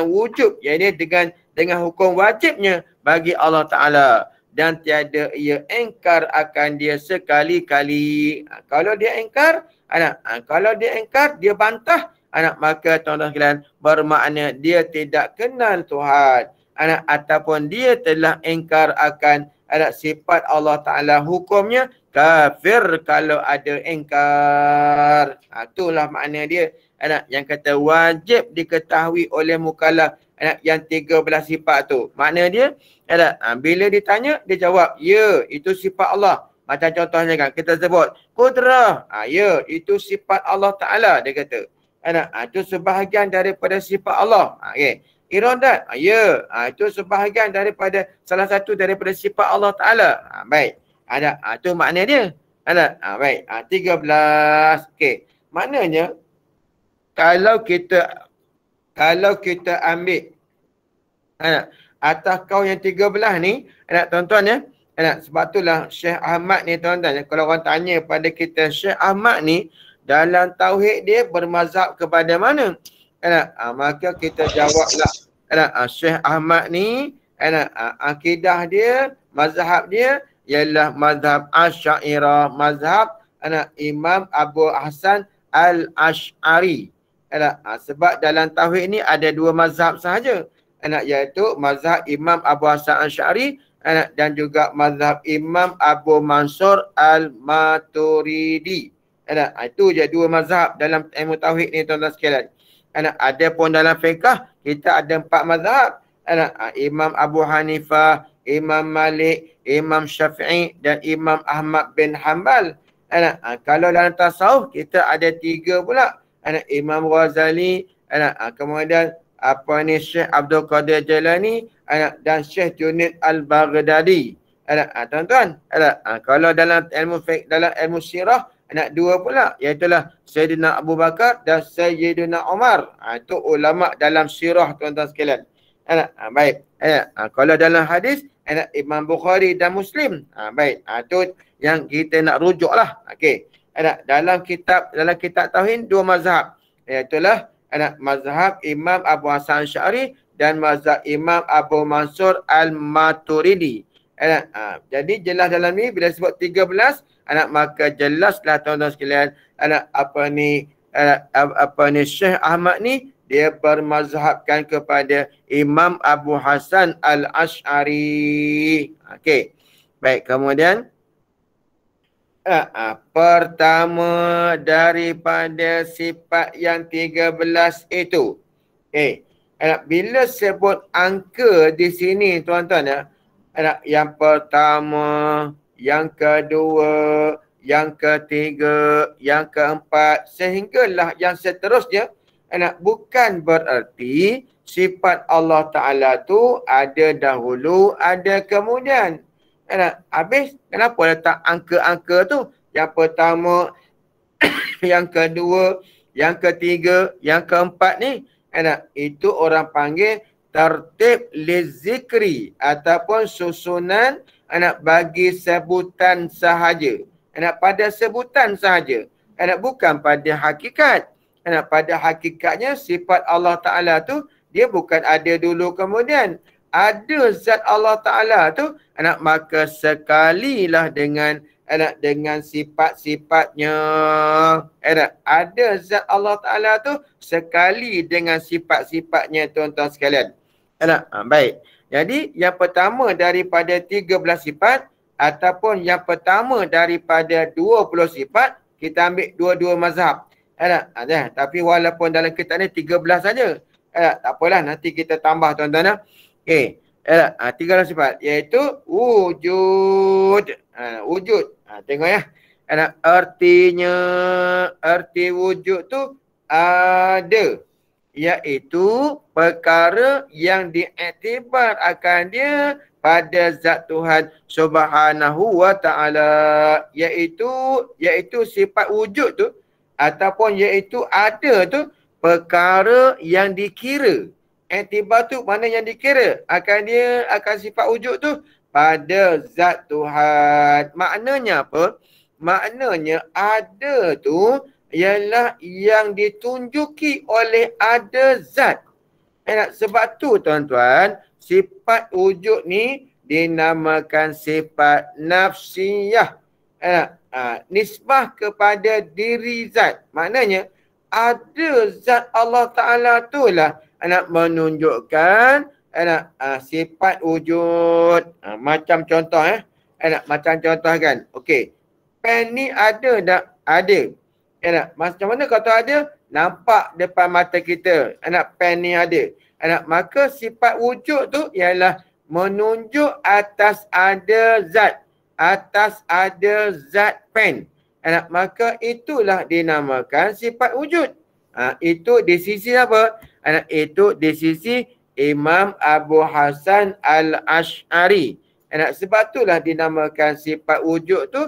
wujub, iaitu dengan hukum wajibnya bagi Allah Ta'ala, dan tiada ia engkar akan dia sekali-kali. Kalau dia engkar, dia bantah, maka tuan-tuan sekalian, bermakna dia tidak kenal Tuhan, ataupun dia telah engkar akan sifat Allah Ta'ala, hukumnya kafir kalau ada engkar. Itulah makna dia. Yang kata wajib diketahui oleh mukallaf yang 13 sifat tu. Makna dia bila ditanya dia jawab, ya, itu sifat Allah. Macam contohnya kan kita sebut qudrah, ya, itu sifat Allah Ta'ala, dia kata. Itu sebahagian daripada sifat Allah. Okay. Iradat, ya, itu sebahagian daripada salah satu daripada sifat Allah Ta'ala. Baik. Itu makna dia. Baik. 13. Okey. Maknanya kalau kita ambil atas kau yang 13 ni, tuan-tuan ya. Sebab itulah Syekh Ahmad ni tuan-tuan, kalau orang tanya pada kita, Syekh Ahmad ni dalam tauhid dia bermazhab kepada mana? Maka kita jawablah, Syekh Ahmad ni akidah dia, mazhab dia ialah mazhab Asy'ariyah, mazhab Imam Abu Hasan Al-Ash'ari. Sebab dalam tauhid ni ada dua mazhab sahaja, iaitu mazhab Imam Abu Hasan Al-Ash'ari dan juga mazhab Imam Abu Mansur Al-Maturidi. Itu je dua mazhab dalam ilmu tauhid ni tuan-tuan sekalian. Ada pun dalam fiqh kita ada 4 mazhab. Imam Abu Hanifah, Imam Malik, Imam Syafi'i dan Imam Ahmad bin Hanbal. Kalau dalam tasawuf kita ada 3 pula. Imam Ghazali, kemudian Syekh Abdul Qadir Jailani dan Syekh Junaid Al-Baghdadi. Tuan-tuan, kalau dalam ilmu fiqh, dalam ilmu sirah Anak dua pula, iaitulah Sayyidina Abu Bakar dan Sayyidina Umar. Itu ulama dalam sirah tuan-tuan sekalian. Baik. Kalau dalam hadis, Imam Bukhari dan Muslim. Baik. Itu yang kita nak rujuk lah. Okey. Dalam kitab tauhid dua mazhab. Iaitulah mazhab Imam Abu Hasan Asy'ari dan mazhab Imam Abu Mansur Al-Maturidi. Jadi jelas dalam ni bila sebut 13, maka jelaslah tuan-tuan sekalian, Syekh Ahmad ni dia bermazhabkan kepada Imam Abu Hasan Al-Asy'ari. Okey. Baik, kemudian pertama daripada sifat yang 13 itu. Okey. Bila sebut angka di sini tuan-tuan ya, yang pertama, yang kedua, yang ketiga, yang keempat, sehinggalah yang seterusnya, bukan bererti sifat Allah Ta'ala tu ada dahulu, ada kemudian. Habis, kenapa letak angka-angka tu? Yang pertama, yang kedua, yang ketiga, yang keempat ni, itu orang panggil tertib lizikri ataupun susunan bagi sebutan sahaja. Pada sebutan sahaja. Bukan pada hakikat. Pada hakikatnya sifat Allah Ta'ala tu dia bukan ada dulu kemudian. Ada zat Allah Ta'ala tu maka sekalilah dengan sifat-sifatnya. Ada zat Allah Ta'ala tu sekali dengan sifat-sifatnya tuan-tuan sekalian. Baik. Jadi yang pertama daripada 13 sifat ataupun yang pertama daripada 20 sifat, kita ambil dua-dua mazhab. Tapi walaupun dalam kitab ni 13 saja. Tak apalah, nanti kita tambah tuan-tuan. Okey. 13 sifat iaitu wujud. Wujud. Tengok ya. Artinya, arti wujud tu ada. Iaitu perkara yang diiktibar akan dia pada zat Tuhan Subhanahu wa Ta'ala. Iaitu sifat wujud tu ataupun iaitu ada tu perkara yang dikira. Iktibar tu mana yang dikira akan dia, akan sifat wujud tu pada zat Tuhan. Maknanya apa? Maknanya ada tu ialah yang ditunjuki oleh ada zat. Sebab tu tuan-tuan, sifat wujud ni dinamakan sifat nafsiyah. Nisbah kepada diri zat. Maknanya ada zat Allah Ta'ala tu lah menunjukkan sifat wujud. Macam contoh macam contoh kan. Okey. Pen ni ada tak? Ada. Macam mana kata ada? Nampak depan mata kita. Pen ni ada. Maka sifat wujud tu ialah menunjuk atas ada zat. Atas ada zat pen. Maka itulah dinamakan sifat wujud. Itu di sisi apa? Itu di sisi Imam Abu Hasan Al-Asy'ari. Sebab itulah dinamakan sifat wujud tu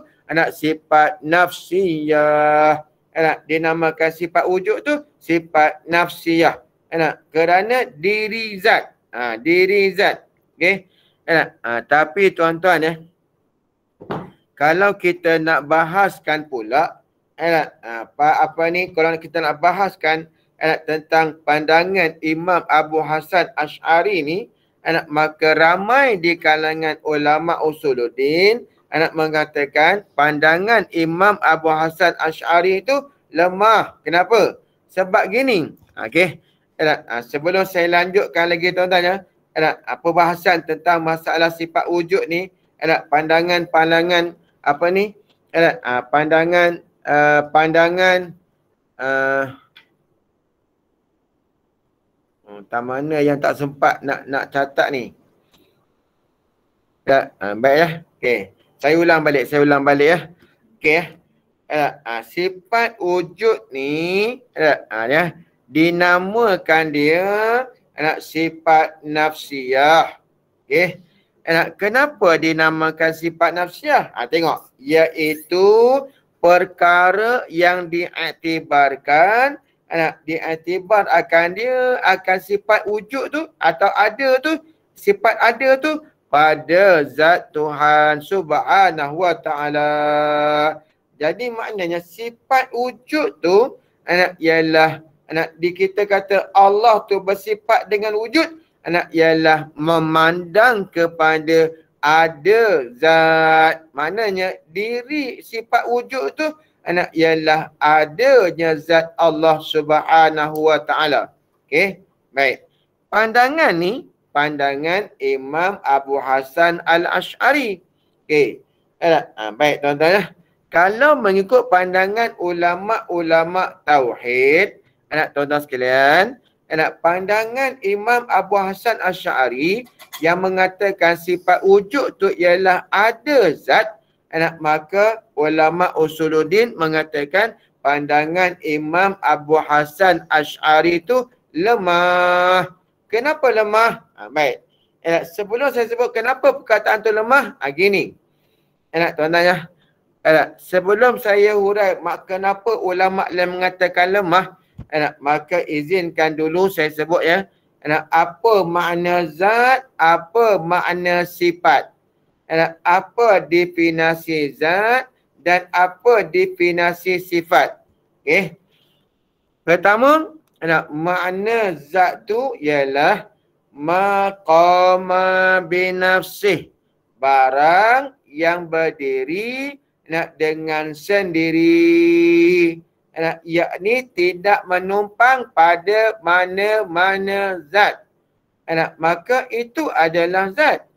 sifat nafsiyah. Dinamakan sifat wujud tu sifat nafsiyah. Kerana diri zat. Diri zat. Okey. Tapi tuan-tuan kalau kita nak bahaskan pula kalau kita nak bahaskan tentang pandangan Imam Abu Hasan Asy'ari ni, maka ramai di kalangan ulama usuluddin mengatakan pandangan Imam Abu Hasan Asy'ari itu lemah. Kenapa? Sebab gini. Okey. Sebelum saya lanjutkan lagi tuan-tuan perbahasan tentang masalah sifat wujud ni, pandangan tak mana yang tak sempat nak catat ni. Baik ya. Okey. Saya ulang balik Okey. Sifat wujud ni dinamakan dia sifat nafsiyah. Okey. Kenapa dinamakan sifat nafsiyah? Tengok. Iaitu perkara yang diiktibarkan, diiktibar akan dia, akan sifat wujud tu atau ada tu, sifat ada tu pada zat Tuhan Subhanahu wa Ta'ala. Jadi maknanya sifat wujud tu ialah kita kata Allah tu bersifat dengan wujud, ialah memandang kepada ada zat. Maknanya diri sifat wujud tu ialah adanya zat Allah Subhanahu wa Ta'ala. Okey, baik. Pandangan ni pandangan Imam Abu Hasan Al-Ash'ari. Okey. Baik tuan-tuan ya. Kalau mengikut pandangan ulama-ulama tauhid, tuan-tuan sekalian, pandangan Imam Abu Hasan Al-Ash'ari yang mengatakan sifat wujud tu ialah ada zat, maka ulama usuluddin mengatakan pandangan Imam Abu Hasan Al-Ash'ari tu lemah. Kenapa lemah? Baik. Sebelum saya sebut kenapa perkataan tu lemah, gini. Tuan-tuan ya. Sebelum saya hurai kenapa ulama yang mengatakan lemah, maka izinkan dulu saya sebut ya. Apa makna zat, apa makna sifat. Apa definisi zat dan apa definisi sifat. Okey. Pertama, makna zat tu ialah maqama binafsih, barang yang berdiri dengan sendiri, yakni tidak menumpang pada mana-mana zat. Maka itu adalah zat.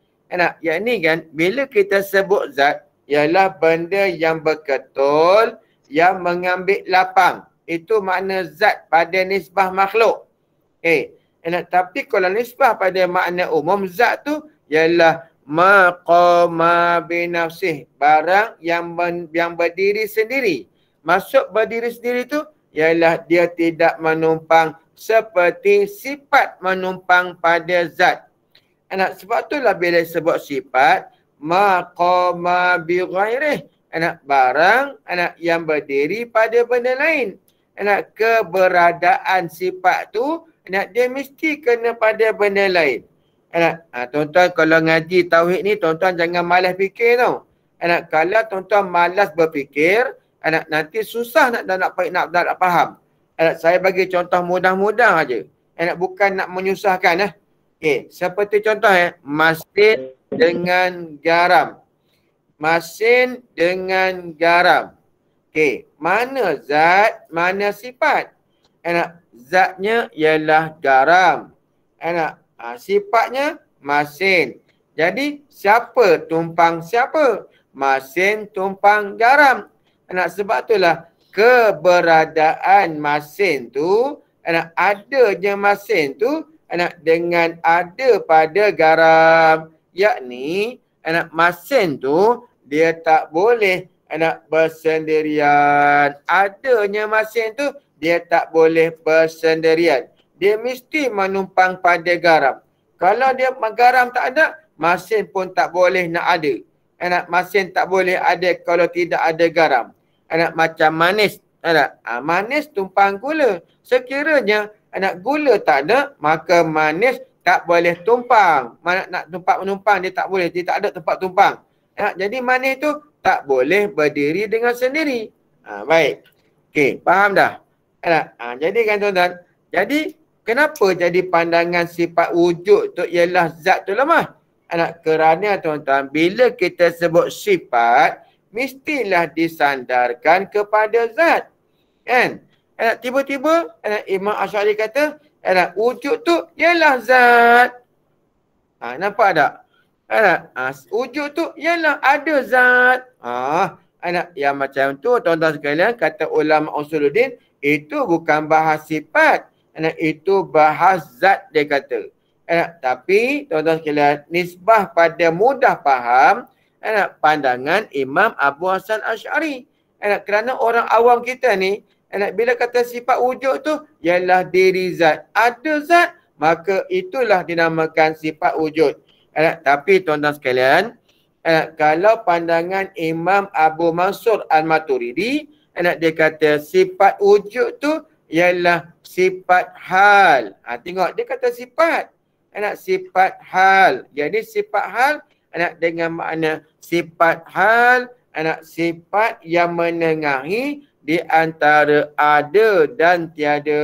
Yakni kan bila kita sebut zat ialah benda yang berketul, yang mengambil lapang. Itu makna zat pada nisbah makhluk. Tapi kalau nisbah pada makna umum, zat tu ialah maqama binafsih, barang yang berdiri sendiri. Maksud berdiri sendiri tu ialah dia tidak menumpang seperti sifat menumpang pada zat. Sebab itulah bila sebut sifat maqama bi ghairih, barang yang berdiri pada benda lain. Keberadaan sifat tu dia mesti kena pada benda lain. Tuan-tuan kalau ngaji tauhid ni, tuan-tuan jangan malas fikir tau. Kalau tuan-tuan malas berfikir, nanti susah nak faham. Saya bagi contoh mudah-mudah aja. Bukan nak menyusahkan. Seperti contoh masin dengan garam. Masin dengan garam. Mana zat, mana sifat? Zatnya ialah garam. Sifatnya masin. Jadi siapa tumpang siapa? Masin tumpang garam. Sebab itulah keberadaan masin tu, adanya masin tu dengan ada pada garam. Yakni masin tu dia tak boleh bersendirian. Adanya masin tu dia tak boleh bersendirian. Dia mesti menumpang pada garam. Kalau dia garam tak ada, masin pun tak boleh nak ada. Masin tak boleh ada kalau tidak ada garam. Macam manis. Manis tumpang gula. Sekiranya gula tak ada, maka manis tak boleh tumpang. Nak menumpang dia tak boleh. Dia tak ada tempat tumpang. Jadi manis tu tak boleh berdiri dengan sendiri. Baik. Okey, faham dah? Jadi kan tuan-tuan. Jadi kenapa jadi pandangan sifat wujud tu ialah zat tu lemah? Kerana tuan-tuan, bila kita sebut sifat, mestilah disandarkan kepada zat. Kan? Tiba-tiba Imam Ash'ari kata, wujud tu ialah zat. Nampak tak? Wujud tu ialah ada zat. Yang macam tu tuan-tuan sekalian, kata ulama usuluddin, itu bukan bahas sifat. Itu bahas zat dia kata. Tapi tuan-tuan sekalian, nisbah pada mudah faham pandangan Imam Abu Hasan Ash'ari. Kerana orang awam kita ni, bila kata sifat wujud tu ialah diri zat. Ada zat, maka itulah dinamakan sifat wujud. Tapi tuan-tuan sekalian, Kalau pandangan Imam Abu Mansur Al-Maturidi, dia kata sifat wujud tu ialah sifat hal. Tengok dia kata sifat. Sifat hal. Jadi sifat hal dengan makna sifat hal, sifat yang menengahi di antara ada dan tiada.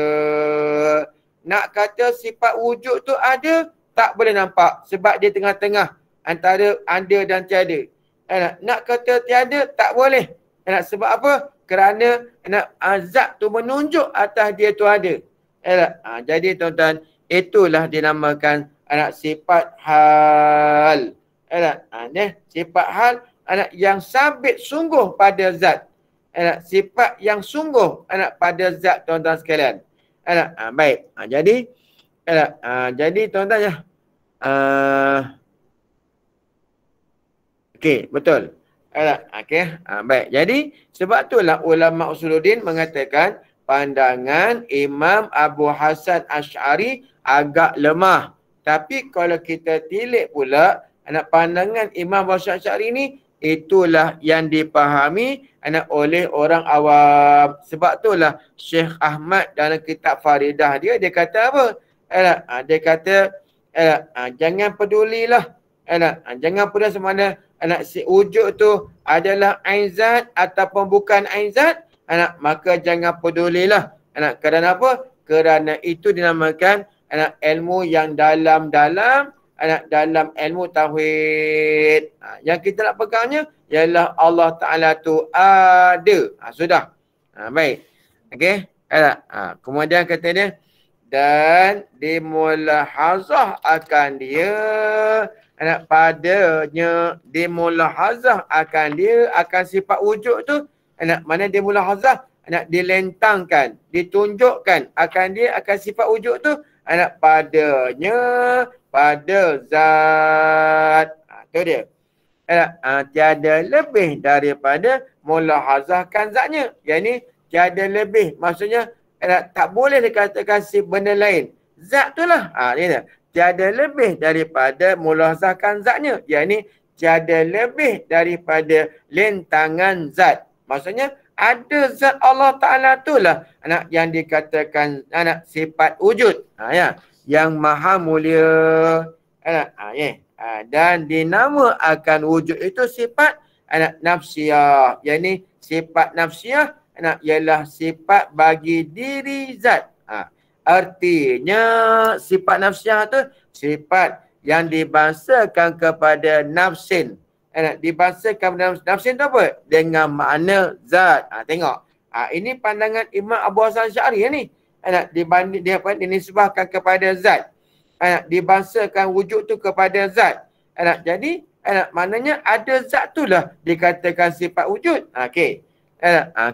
Nak kata sifat wujud tu ada, tak boleh nampak sebab dia tengah-tengah antara ada dan tiada. Nak kata tiada, tak boleh. Sebab apa? Kerana zat tu menunjuk atas dia tu ada. Jadi tuan-tuan, itulah dinamakan sifat hal. Sifat hal yang sabit sungguh pada zat. Sifat yang sungguh pada zat, tuan-tuan sekalian. Baik. Jadi tuan-tuan ya. Okey, betul. Okey. Baik. Jadi sebab itulah ulama Usuluddin mengatakan pandangan Imam Abu Hasan Asy'ari agak lemah. Tapi kalau kita tilik pula pandangan Imam Abu Hasan Asy'ari ni, itulah yang dipahami oleh orang awam. Sebab itulah Syekh Ahmad dalam kitab Faridah dia kata apa? Dia kata jangan pedulilah. Jangan peduli sama ada si wujud tu adalah ain zat ataupun bukan ain zat. Maka jangan pedulilah. Kerana apa? Kerana itu dinamakan ilmu yang dalam-dalam dalam ilmu tauhid. Yang kita nak pegangnya ialah Allah Ta'ala tu ada. Sudah. Baik. Okey. Kemudian kata dia, dan dimulahazah akan dia, padanya dimulahazah akan dia, akan sifat wujud tu, mana dimulahazah, dilentangkan, ditunjukkan akan dia, akan sifat wujud tu, padanya, pada zat. Itu dia. Tiada lebih daripada mulahazahkan zatnya. Yang ni tiada lebih. Maksudnya tak boleh dikatakan si benda lain. Zat tu lah. Dia tiada lebih daripada mulahazahkan zatnya. Yang ni tiada lebih daripada lentangan zat. Maksudnya ada zat Allah Ta'ala tu lah yang dikatakan sifat wujud. Ya. Yang maha mulia. Dan dinama akan wujud itu sifat nafsiyah. Yang ni sifat nafsiyah ialah sifat bagi diri zat. Artinya sifat nafsiyah tu sifat yang dibangsakan kepada nafsin. Dibangsakan kepada nafsin tu apa? Dengan makna zat. Tengok. Ini pandangan Imam Abu Hasan Asy'ari ni. Dibanding dia apa? Dinisbahkan kepada zat. Dibangsakan wujud tu kepada zat. Jadi maknanya ada zat tu lah dikatakan sifat wujud. Okey.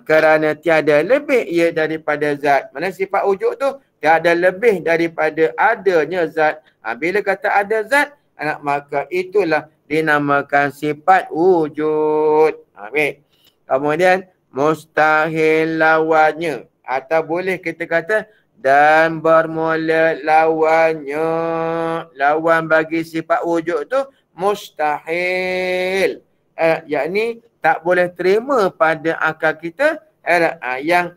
Kerana tiada lebih ia daripada zat. Mana sifat wujud tu tiada lebih daripada adanya zat. Bila kata ada zat, maka itulah dinamakan sifat wujud. Baik. Kemudian mustahil lawannya, atau boleh kita kata dan bermula lawannya. Lawan bagi sifat wujud tu mustahil. Yakni tak boleh terima pada akal kita yang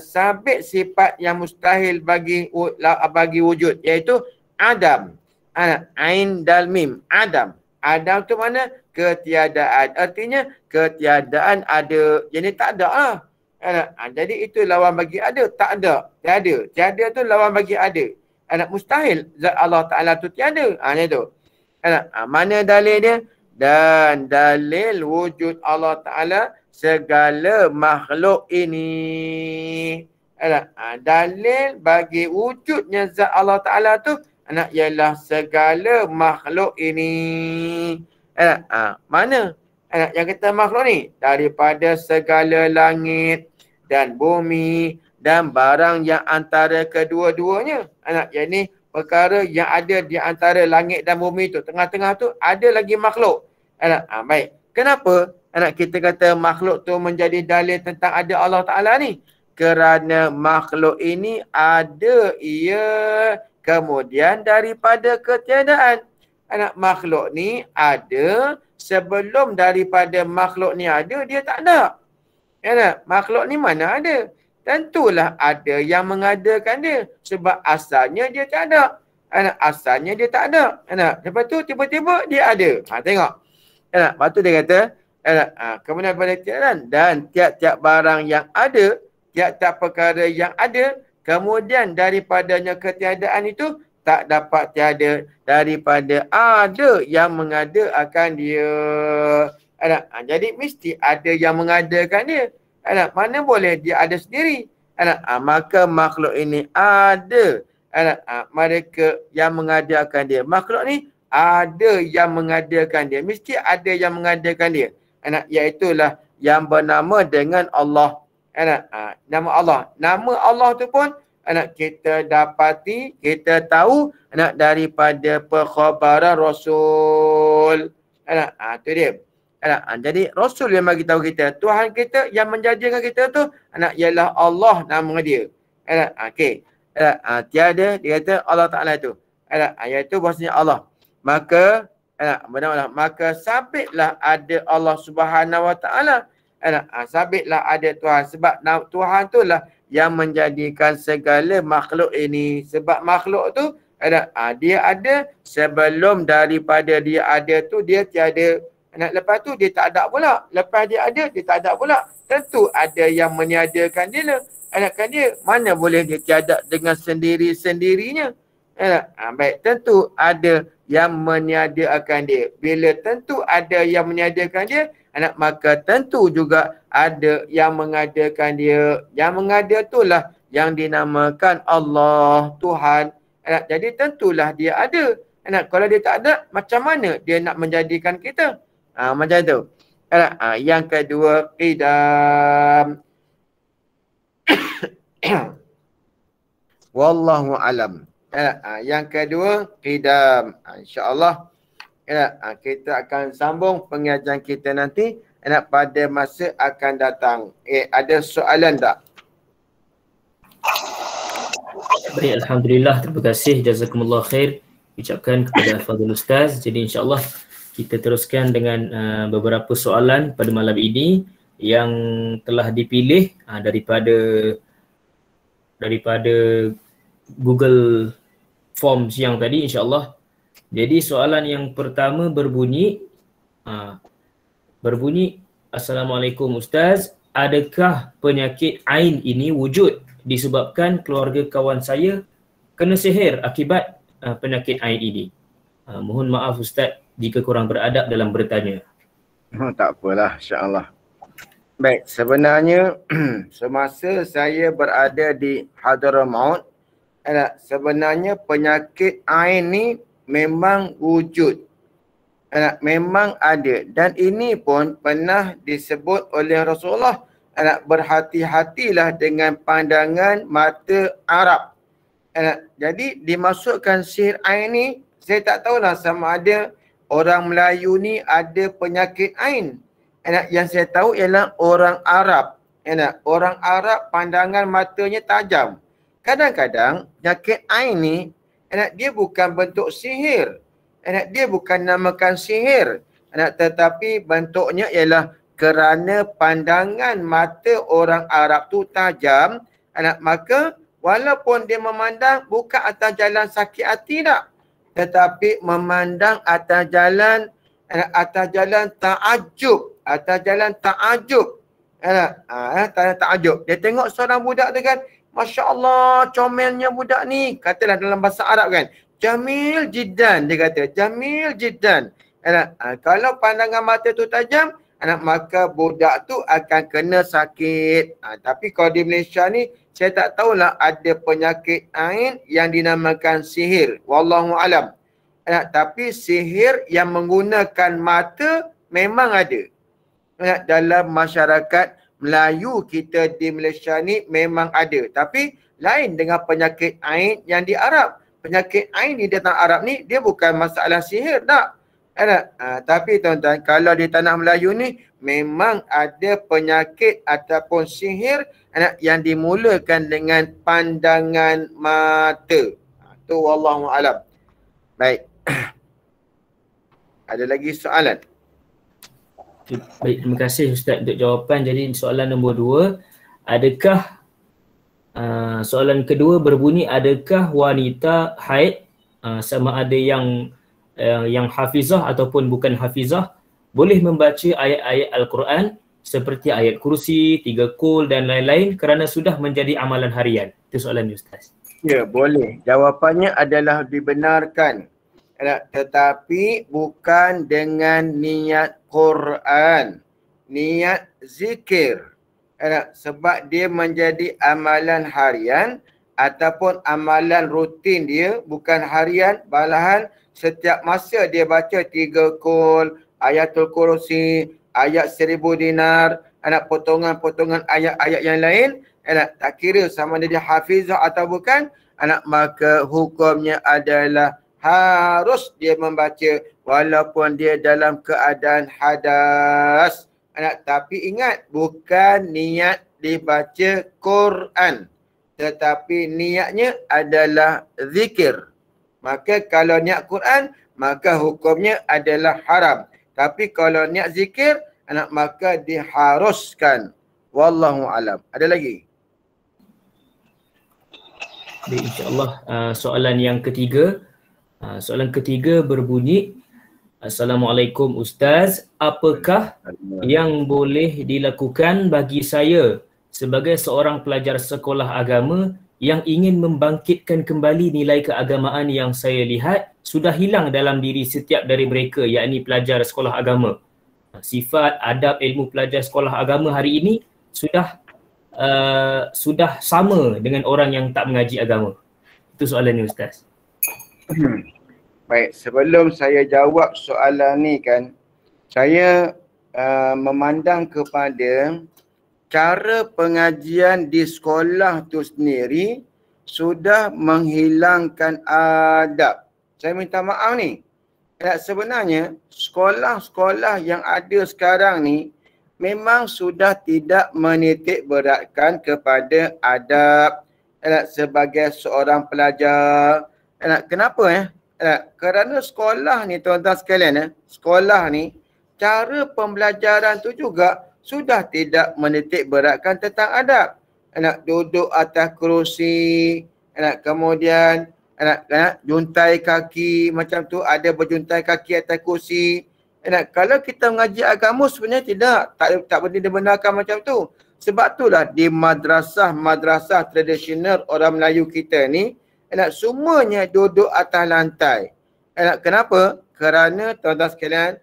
sabit sifat yang mustahil bagi wujud, iaitu adam. Ain dal mim, adam. Adam tu mana? Ketiadaan. Artinya ketiadaan ada. Jadi tak ada lah. Jadi itu lawan bagi ada. Tak ada. Tiada. Tiada tu lawan bagi ada. Mustahil zat Allah Ta'ala tu tiada. Ni tu. Mana dalil dia? Dan dalil wujud Allah Ta'ala segala makhluk ini. Dalil bagi wujudnya zat Allah Ta'ala tu ialah segala makhluk ini. Mana? Yang kata makhluk ni? Daripada segala langit dan bumi dan barang yang antara kedua-duanya. Yang ni perkara yang ada di antara langit dan bumi tu. Tengah-tengah tu ada lagi makhluk. Baik. Kenapa kita kata makhluk tu menjadi dalil tentang ada Allah Ta'ala ni? Kerana makhluk ini ada ia kemudian daripada ketiadaan. Anak makhluk ni ada sebelum daripada makhluk ni ada, dia tak ada. Anak makhluk ni mana ada? Tentulah ada yang mengadakan dia. Sebab asalnya dia tak ada. Anak asalnya dia tak ada. Anak lepas tu tiba-tiba dia ada. Tengok. Anak lepas tu dia kata, anak kemudian pada tiadaan dan tiap-tiap barang yang ada, tiap-tiap perkara yang ada, kemudian daripadanya ketiadaan itu tak dapat tiada daripada ada yang mengada akan dia. Anak, jadi mesti ada yang mengadakan dia. Anak, mana boleh dia ada sendiri. Anak, maka makhluk ini ada. Anak, mereka yang mengadakan dia. Makhluk ni ada yang mengadakan dia. Mesti ada yang mengadakan dia. Anak, iaitulah yang bernama dengan Allah. Anak, nama Allah. Nama Allah tu pun anak kita dapati, kita tahu anak daripada perkhabaran Rasul. Anak, tu dia. Anak, jadi Rasul yang bagi tahu kita, Tuhan kita yang menjadikan kita tu anak ialah Allah nama dia. Anak, okey. Tiada dia kata Allah Taala itu. Anak, iaitu bahasanya Allah. Maka anak benar-benar maka sabitlah ada Allah Subhanahu Wa Taala. Anak, sabitlah ada Tuhan sebab Tuhan itulah yang menjadikan segala makhluk ini. Sebab makhluk tu dia ada sebelum daripada dia ada tu dia tiada. Lepas tu dia tak ada pula. Lepas dia ada, dia tak ada pula. Tentu ada yang meniadakan dia lah. Kan dia mana boleh dia tiada dengan sendiri-sendirinya. Baik, tentu ada yang meniadakan dia. Bila tentu ada yang meniadakan dia, maka tentu juga ada yang mengadakan dia. Yang mengada itulah yang dinamakan Allah, Tuhan. Jadi tentulah dia ada. Kalau dia tak ada, macam mana dia nak menjadikan kita? Macam tu. Yang kedua, qidam. Wallahu alam. Yang kedua, qidam. InsyaAllah kita akan sambung pengajian kita nanti pada masa akan datang. Ada soalan tak? Baik, Alhamdulillah. Terima kasih. Jazakumullah khair. Ucapkan kepada Fadil Ustaz. Jadi insyaAllah kita teruskan dengan beberapa soalan pada malam ini yang telah dipilih daripada Google Forms yang tadi insyaAllah. Jadi soalan yang pertama berbunyi Assalamualaikum Ustaz, adakah penyakit ain ini wujud disebabkan keluarga kawan saya kena sihir akibat penyakit ain ini? Mohon maaf Ustaz jika kurang beradab dalam bertanya. Tak apalah, insya-Allah. Baik, sebenarnya semasa saya berada di Hadramaut, sebenarnya penyakit ain ni memang wujud. Memang ada. Dan ini pun pernah disebut oleh Rasulullah. Berhati-hatilah dengan pandangan mata Arab. Jadi dimasukkan sihir ain ni, saya tak tahulah sama ada orang Melayu ni ada penyakit ain. Yang saya tahu ialah orang Arab. Orang Arab pandangan matanya tajam. Kadang-kadang penyakit ain ni dia bukan bentuk sihir. Dia bukan namakan sihir. Tetapi bentuknya ialah kerana pandangan mata orang Arab tu tajam. Maka walaupun dia memandang bukan atas jalan sakit hati tak. Tetapi memandang atas jalan ta'ajub. Atas jalan ta'ajub. Ta'ajub. Dia tengok seorang budak tu kan, Masya Allah, comelnya budak ni. Katalah dalam bahasa Arab kan. Jamil jiddan, dia kata. Jamil jiddan. Kalau pandangan mata tu tajam, maka budak tu akan kena sakit. Tapi kalau di Malaysia ni, saya tak tahulah ada penyakit ain yang dinamakan sihir. Wallahu alam. Tapi sihir yang menggunakan mata memang ada. Dalam masyarakat Melayu kita di Malaysia ni memang ada. Tapi lain dengan penyakit ain yang di Arab. Penyakit ain di tanah Arab ni dia bukan masalah sihir tak. Tapi tuan-tuan, kalau di tanah Melayu ni memang ada penyakit ataupun sihir yang dimulakan dengan pandangan mata. Tu wallahu alam. Baik. Ada lagi soalan? Baik, terima kasih Ustaz untuk jawapan. Jadi soalan nombor 2, adakah soalan kedua berbunyi, adakah wanita haid sama ada yang hafizah ataupun bukan hafizah boleh membaca ayat-ayat Al-Quran seperti ayat kursi, 3 kul dan lain-lain kerana sudah menjadi amalan harian? Itu soalan ni Ustaz. Ya, boleh. Jawapannya adalah dibenarkan. Tetapi bukan dengan niat Quran, niat zikir. Sebab dia menjadi amalan harian ataupun amalan rutin dia, bukan harian, malahan setiap masa dia baca 3 kul, ayatul kursi, ayat 1000 dinar, potongan-potongan ayat-ayat yang lain, tak kira sama dia hafizah atau bukan, maka hukumnya adalah harus dia membaca walaupun dia dalam keadaan hadas. Tapi ingat, bukan niat dibaca Quran, tetapi niatnya adalah zikir. Maka kalau niat Quran, maka hukumnya adalah haram. Tapi kalau niat zikir, maka diharuskan. Wallahu alam. Ada lagi? Baik, insyaAllah soalan yang ketiga. Soalan ketiga berbunyi, Assalamualaikum Ustaz, apakah yang boleh dilakukan bagi saya sebagai seorang pelajar sekolah agama yang ingin membangkitkan kembali nilai keagamaan yang saya lihat sudah hilang dalam diri setiap dari mereka, yakni pelajar sekolah agama? Sifat, adab, ilmu pelajar sekolah agama hari ini sudah sama dengan orang yang tak mengaji agama. Itu soalan ni Ustaz. Baik, sebelum saya jawab soalan ni kan, saya memandang kepada cara pengajian di sekolah tu sendiri sudah menghilangkan adab. Saya minta maaf ni. Sebenarnya sekolah-sekolah yang ada sekarang ni memang sudah tidak menitik beratkan kepada adab sebagai seorang pelajar. Kenapa? Kerana sekolah ni tuan-tuan sekalian, sekolah ni cara pembelajaran tu juga sudah tidak menitik beratkan tentang adab. Duduk atas kerusi, kemudian juntai kaki macam tu, ada berjuntai kaki atas kerusi. Kalau kita mengaji agama sebenarnya tak boleh dibenarkan macam tu. Sebab itulah di madrasah tradisional orang Melayu kita ni, semuanya duduk atas lantai. Kenapa? Kerana tuan-tuan sekalian,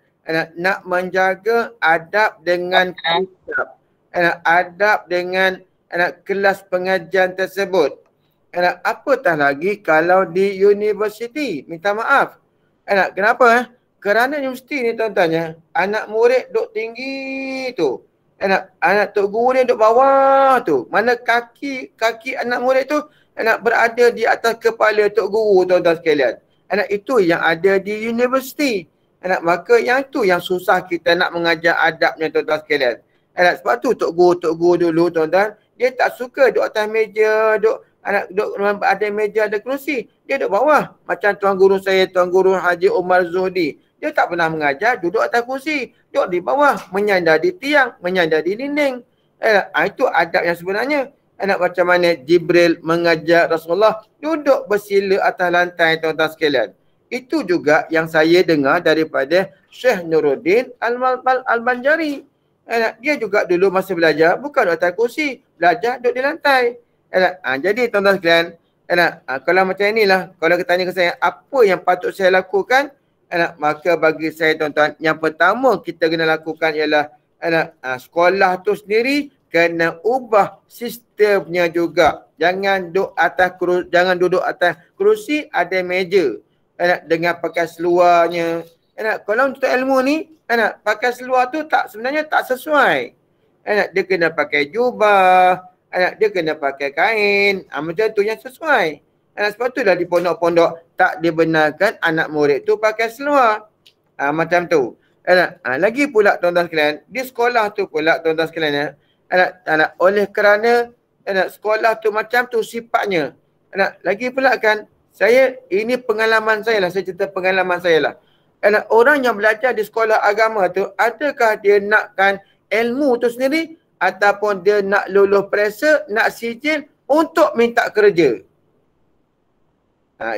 nak menjaga adab dengan kitab, adab dengan kelas pengajian tersebut. Apatah lagi kalau di universiti, minta maaf. Kenapa? Kerana universiti ni tuan-tuan, anak murid duduk tinggi tu. Anak tok guru ni duduk bawah tu. Mana kaki anak murid tu berada di atas kepala tok guru, tuan-tuan sekalian. Itu yang ada di universiti. Maka yang tu yang susah kita nak mengajar adabnya, tuan-tuan sekalian. Sebab tu tok guru dulu, tuan-tuan, dia tak suka duduk atas meja, duduk ada meja, ada kerusi. Dia duduk bawah. Macam tuan guru saya, Tuan Guru Haji Umar Zuhdi. Dia tak pernah mengajar duduk atas kerusi. Duduk di bawah, menyandar di tiang, menyandar di dinding. Itu adab yang sebenarnya. Macam mana Jibril mengajar Rasulullah duduk bersila atas lantai, tuan-tuan sekalian. Itu juga yang saya dengar daripada Syekh Nuruddin Al-Banjari. Dia juga dulu masa belajar bukan duduk atas kerusi, belajar duduk di lantai. Jadi tuan-tuan sekalian, kalau macam inilah, kalau kita tanya ke saya, apa yang patut saya lakukan? Maka bagi saya, tuan-tuan, yang pertama kita kena lakukan ialah sekolah tu sendiri kena ubah sistemnya juga. Jangan duduk atas kerusi, ada meja. Dengan pakai seluarnya. Kalau untuk ilmu ni, pakai seluar tu sebenarnya tak sesuai. Dia kena pakai jubah, dia kena pakai kain. Macam tu yang sesuai. Sebab tu dah di pondok-pondok tak dibenarkan anak murid tu pakai seluar. Macam tu. Lagi pula tuan-tuan sekalian, di sekolah tu pula tuan-tuan sekalian, oleh kerana sekolah tu macam tu sifatnya. Lagi pula kan, ini pengalaman saya lah, saya cerita pengalaman saya lah. Orang yang belajar di sekolah agama tu, adakah dia nakkan ilmu tu sendiri ataupun dia nak lulus periksa, nak sijil untuk minta kerja?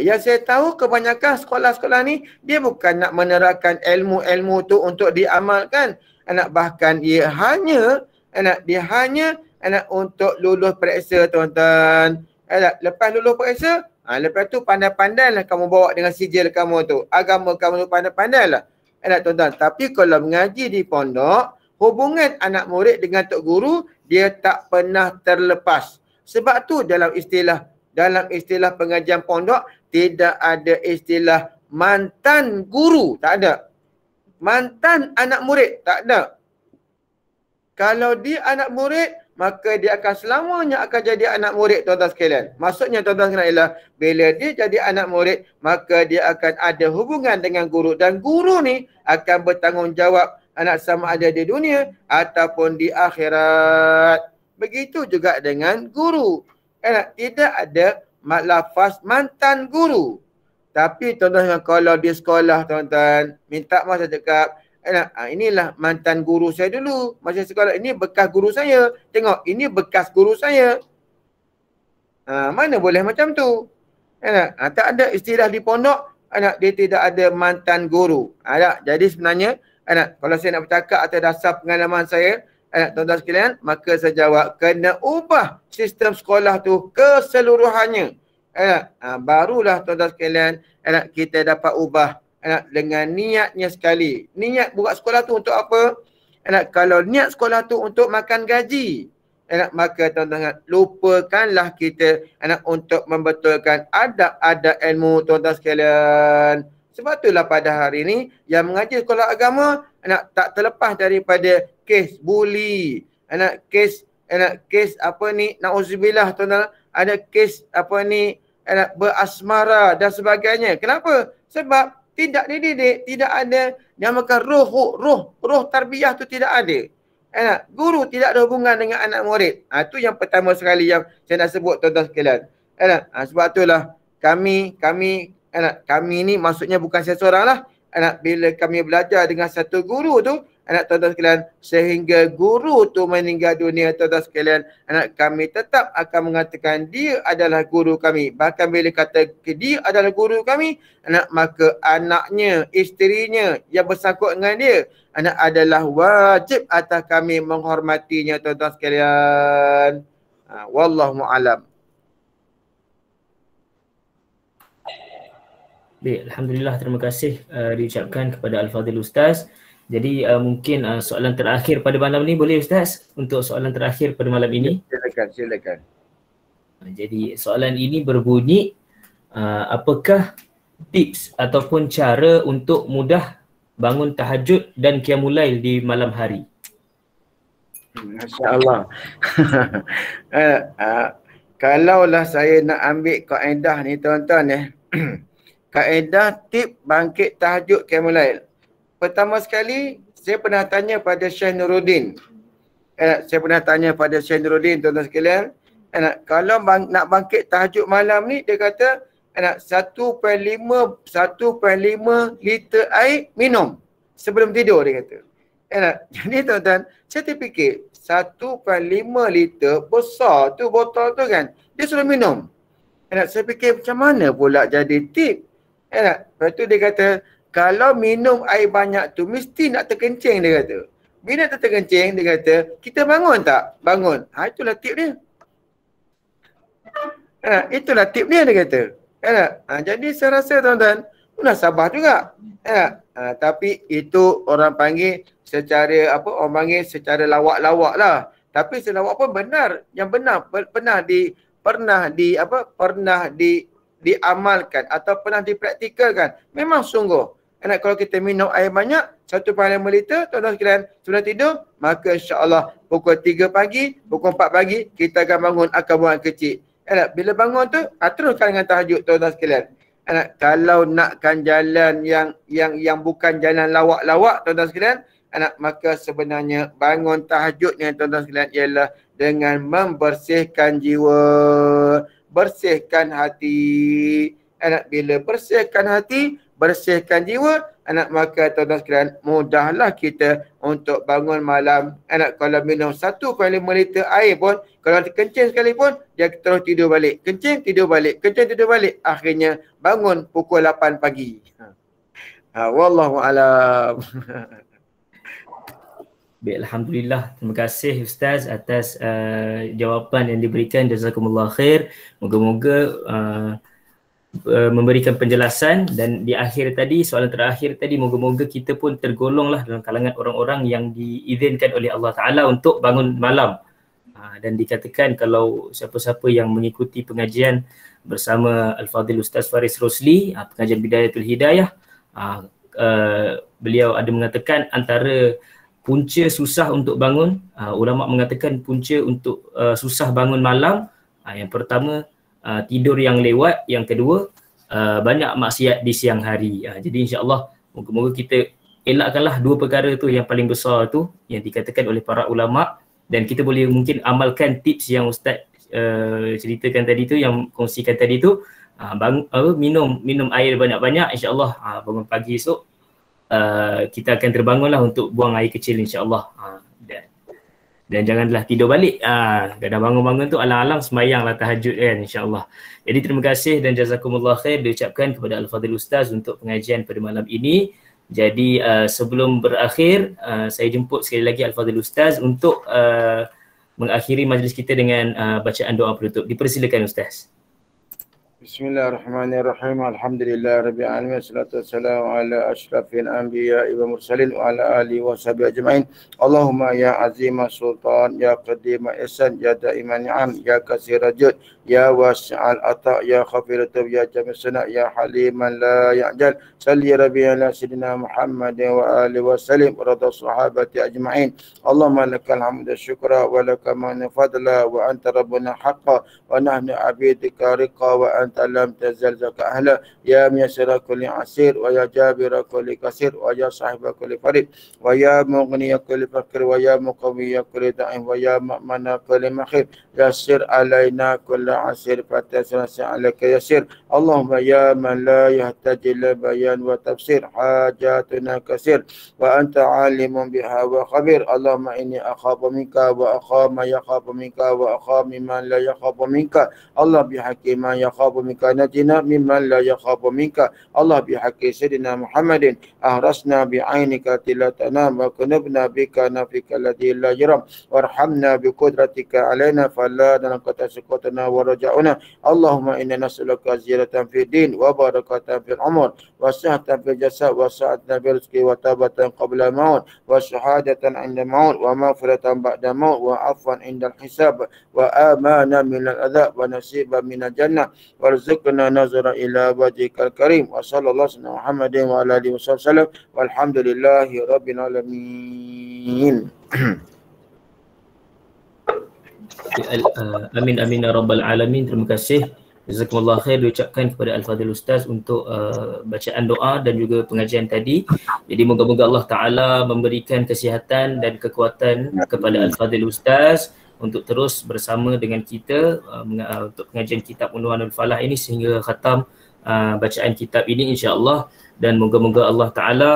Yang saya tahu kebanyakan sekolah-sekolah ni dia bukan nak menerapkan ilmu-ilmu tu untuk diamalkan. Bahkan dia hanya untuk lulus periksa, tuan-tuan. Lepas lulus periksa, lepas tu pandai-pandailah kamu bawa dengan sijil kamu tu. Agama kamu tu pandai-pandailah. Tuan-tuan. Tapi kalau mengaji di pondok, hubungan anak murid dengan tok guru dia tak pernah terlepas. Sebab tu dalam istilah pengajian pondok tidak ada istilah mantan guru, tak ada. Mantan anak murid, tak ada. Kalau dia anak murid, maka dia akan selamanya akan jadi anak murid, tuan-tuan sekalian. Maksudnya tuan-tuan sekalian ialah bila dia jadi anak murid, maka dia akan ada hubungan dengan guru. Dan guru ni akan bertanggungjawab sama ada di dunia ataupun di akhirat. Begitu juga dengan guru. Tidak ada lafaz mantan guru. Tapi tuan-tuan kalau di sekolah tuan-tuan, minta maaf saya cakap, inilah mantan guru saya dulu. Masa sekolah, ini bekas guru saya. Tengok, ini bekas guru saya. Mana boleh macam tu? Tak ada istilah di pondok, dia tidak ada mantan guru. Jadi sebenarnya, kalau saya nak bercakap atas dasar pengalaman saya, tuan-tuan sekalian, maka saya jawab, kena ubah sistem sekolah tu keseluruhannya. Barulah tuan-tuan sekalian, kita dapat ubah dengan niatnya sekali. Niat buat sekolah tu untuk apa? Kalau niat sekolah tu untuk makan gaji, maka tuan-tuan lupakanlah kita untuk membetulkan adab-adab ilmu, tuan-tuan sekalian. Sebab itulah pada hari ini yang mengaji sekolah agama tak terlepas daripada kes buli, kes apa ni, nauzubillah tuan-tuan, ada kes apa ni, berasmara dan sebagainya. Kenapa? Sebab tidak dididik, tidak ada yang makan roh tarbiyah tu tidak ada. Guru tidak ada hubungan dengan anak murid. Itu yang pertama sekali yang saya nak sebut, tuan-tuan sekalian. Sebab itulah kami ni maksudnya bukan saya seorang lah. Bila kami belajar dengan satu guru tu, tuan-tuan sekalian, sehingga guru tu meninggal dunia, tuan-tuan sekalian, kami tetap akan mengatakan dia adalah guru kami. Bahkan bila kata dia adalah guru kami, maka anaknya, isterinya yang bersangkut dengan dia, adalah wajib atas kami menghormatinya, tuan-tuan sekalian. Wallahu a'lam. Baik, Alhamdulillah, terima kasih diucapkan kepada Al-Fadhil Ustaz. Jadi mungkin soalan terakhir pada malam ni boleh Ustaz? Untuk soalan terakhir pada malam ini. Silakan. Jadi soalan ini berbunyi, apakah tips ataupun cara untuk mudah bangun tahajud dan qiyamul lail di malam hari? Masya-Allah. Kalaulah saya nak ambil kaedah ni, tuan-tuan, kaedah tip bangkit tahajud qiyamul lail. Pertama sekali, saya pernah tanya pada Syekh Nuruddin. Tuan-tuan sekalian. Kalau nak bangkit tahajud malam ni, dia kata 1.5 liter air minum sebelum tidur, dia kata. Jadi tuan-tuan, saya terfikir 1.5 liter besar tu botol tu kan, dia suruh minum. Saya fikir macam mana pula jadi tip. Lepas tu dia kata, kalau minum air banyak tu mesti nak terkencing, dia kata. Bila terkencing, dia kata, kita bangun tak? Bangun. Itulah tip dia. Itulah tip dia kata. Jadi saya rasa tuan-tuan, munasabah juga. Tapi itu orang panggil secara orang panggil secara lawak-lawak lah. Tapi selawak pun benar. Yang benar pernah diamalkan atau pernah dipraktikalkan. Memang sungguh. Kalau kita minum air banyak, 1.5 liter, tuan-tuan sekalian, sebelum tidur, maka insya-Allah pukul 3 pagi, pukul 4 pagi, kita akan bangun, akan buang kecil. Bila bangun tu, teruskan dengan tahajud, tuan-tuan sekalian. Kalau nakkan jalan yang bukan jalan lawak-lawak, tuan-tuan sekalian, maka sebenarnya bangun tahajudnya, tuan-tuan sekalian, ialah dengan membersihkan jiwa, bersihkan hati. Bila bersihkan hati, bersihkan jiwa, maka tuan-tuan sekalian, mudahlah kita untuk bangun malam. Kalau minum 1,5 liter air pun, kalau kencing sekalipun, dia terus tidur balik. Kencing, tidur balik. Kencing, tidur balik. Akhirnya bangun pukul 8 pagi. Wallahu alam. Baik, Alhamdulillah. Terima kasih Ustaz atas jawapan yang diberikan. Jazakumullah khair. Moga-moga memberikan penjelasan, dan di akhir tadi, soalan terakhir tadi, moga-moga kita pun tergolonglah dalam kalangan orang-orang yang diizinkan oleh Allah Ta'ala untuk bangun malam. Dan dikatakan kalau siapa-siapa yang mengikuti pengajian bersama Al-Fadhil Ustaz Faris Rosli, pengajian Bidayatul Hidayah, beliau ada mengatakan antara punca susah untuk bangun, ulama mengatakan punca untuk susah bangun malam, yang pertama tidur yang lewat, yang kedua banyak maksiat di siang hari. Jadi insya-Allah moga-moga kita elakkanlah dua perkara tu yang paling besar tu yang dikatakan oleh para ulama, dan kita boleh mungkin amalkan tips yang Ustaz ceritakan tadi tu, yang kongsikan tadi tu. Minum air banyak-banyak, insya-Allah bangun pagi esok kita akan terbangunlah untuk buang air kecil, insya-Allah. Dan janganlah tidur balik. Kadang bangun-bangun tu alang-alang sembahyanglah tahajud kan, insya-Allah. Jadi terima kasih dan jazakumullah khair diucapkan kepada Al-Fadhil Ustaz untuk pengajian pada malam ini. Jadi sebelum berakhir, saya jemput sekali lagi Al-Fadhil Ustaz untuk mengakhiri majlis kita dengan bacaan doa penutup. Dipersilakan Ustaz. Bismillahirrahmanirrahim. Alhamdulillah Rabbil Alamin. Wassalatu wassalamu ala ashrafil anbiya wa mursalin wa ala alihi wa sahbihi ajma'in. Allahumma ya azimah sultan, ya qadimah ihsan, ya da'iman ni'am, ya kasir rajud, ya wasi'al ata', ya khafiratul, ya jami' sana', ya haliman la ya'jal. Salli Rabbi ala Sayyidina Muhammad wa alihi wa sallim wa rada sahabati ajma'in. Allahumma lakal hamdu syukra wa lakal manu fadla wa anta rabbuna haqqa wa nahnu abidika riqa wa anta لم تزل زك أهلا يا ميسر كل عسير ويا جابر كل كسير ويا صاحب كل فريد ويا مغني كل فقر ويا مقوي كل داعٍ ويا مأمن كل مخير يسر علينا كل عسير فتسرس عليك يسير اللهم يا من لا يحتاج إلى بيان وتفسير حاجاتنا كثير وأنت عالم بها وخبير اللهم إني أخاف منك وأخاف ما يخاف منك وأخاف ممن لا يخاف منك الله بحق ما يخاف منك نجنا ممن لا يخاف منك الله بحق سيدنا محمد أهرسنا بعينك لا تنام وكنبنا بك نفيك الذي لا يرام وارحمنا بقدرتك علينا فلا ننقطع سقوطنا ورجعنا اللهم إنا نسألك زيادة في الدين وبركة في العمر وصحة في الجسد وسعة في الرزق وتوبة قبل الموت وشهادة عند الموت ومغفرة بعد الموت وعفوا عند الحساب وآمانا من العذاب ونصيبا من الجنة وارزقنا نظر إلى وجهك الكريم وصلى الله على محمد وعلى آله وسلم والحمد لله رب العالمين. Amin amin ya rabbal alamin. Terima kasih. Jazakumullah khair diucapkan kepada Al-Fadhil Ustaz untuk bacaan doa dan juga pengajian tadi. Jadi moga-moga Allah Ta'ala memberikan kesihatan dan kekuatan kepada Al-Fadhil Ustaz untuk terus bersama dengan kita untuk pengajian kitab Unwanul Falah ini sehingga khatam bacaan kitab ini insya-Allah, dan moga-moga Allah Ta'ala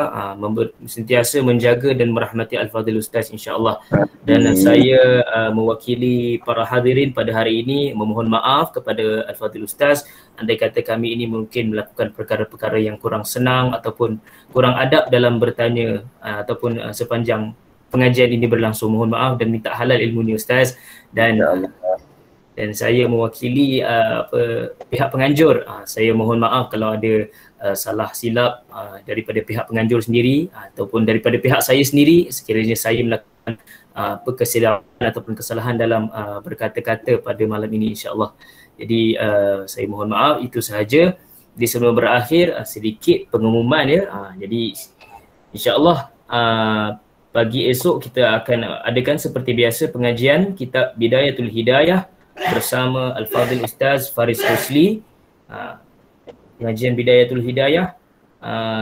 sentiasa menjaga dan merahmati Al-Fadhil Ustaz insya-Allah. Dan saya mewakili para hadirin pada hari ini memohon maaf kepada Al-Fadhil Ustaz andai kata kami ini mungkin melakukan perkara-perkara yang kurang senang ataupun kurang adab dalam bertanya ataupun sepanjang pengajian ini berlangsung. Mohon maaf dan minta halal ilmunya Ustaz, dan saya mewakili pihak penganjur. Saya mohon maaf kalau ada salah silap daripada pihak penganjur sendiri ataupun daripada pihak saya sendiri sekiranya saya melakukan kesilapan ataupun kesalahan dalam berkata-kata pada malam ini insya-Allah. Jadi saya mohon maaf, itu sahaja. Di sebelum berakhir sedikit pengumuman ya. Jadi insya-Allah pagi esok kita akan adakan seperti biasa pengajian kitab Bidayatul Hidayah bersama Al-Fadhil Ustaz Faris Rosli. Pengajian Bidayatul Hidayah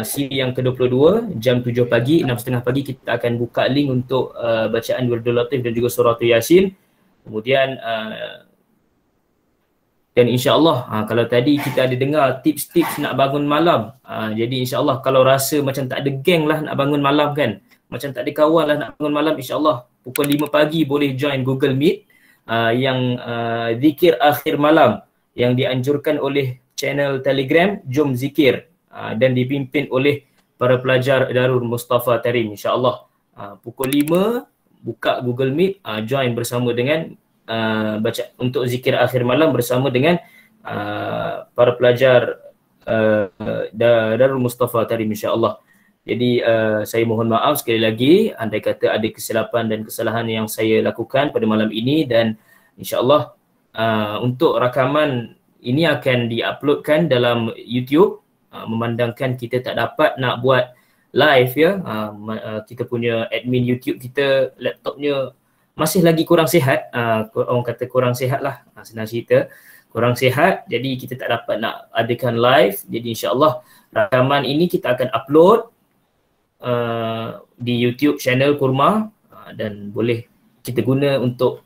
siri yang ke-22 jam 7 pagi, 6.30 pagi kita akan buka link untuk bacaan Wirdul Latif dan juga surah Yasin. Kemudian Dan insya-Allah kalau tadi kita ada dengar tips-tips nak bangun malam, jadi insya-Allah kalau rasa macam tak ada geng lah nak bangun malam kan, macam tak ada kawan lah nak bangun malam, insya-Allah pukul 5 pagi boleh join Google Meet yang zikir akhir malam yang dianjurkan oleh channel Telegram Jom Zikir dan dipimpin oleh para pelajar Darul Mustafa Tarim, insya-Allah. Pukul 5 buka Google Meet, join bersama dengan baca untuk zikir akhir malam bersama dengan para pelajar Darul Mustafa Tarim, insya-Allah. Jadi saya mohon maaf sekali lagi andai kata ada kesilapan dan kesalahan yang saya lakukan pada malam ini, dan insya-Allah untuk rakaman ini akan diuploadkan dalam YouTube. Memandangkan kita tak dapat nak buat live ya, kita punya admin YouTube kita laptopnya masih lagi kurang sihat, orang kata kurang sihat lah, senang cerita kurang sihat, jadi kita tak dapat nak adakan live. Jadi insya-Allah rakaman ini kita akan upload di YouTube channel Kurma, dan boleh kita guna untuk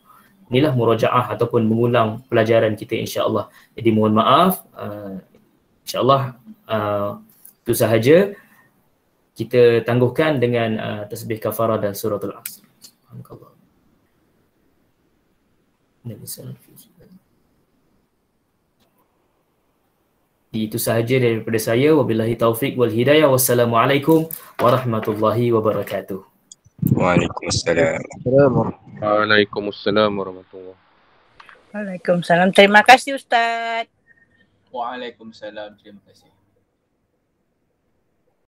inilah murajaah ataupun mengulang pelajaran kita, insya-Allah. Jadi mohon maaf, insya-Allah itu sahaja. Kita tangguhkan dengan tasbih kafarah dan suratul Asr. Subhanallah. Itu sahaja daripada saya. Wabillahi taufik wal hidayah. Wassalamualaikum warahmatullahi wabarakatuh. Waalaikumsalam. Waalaikumsalam warahmatullahi. Waalaikumsalam. Terima kasih Ustaz. Waalaikumsalam. Terima kasih.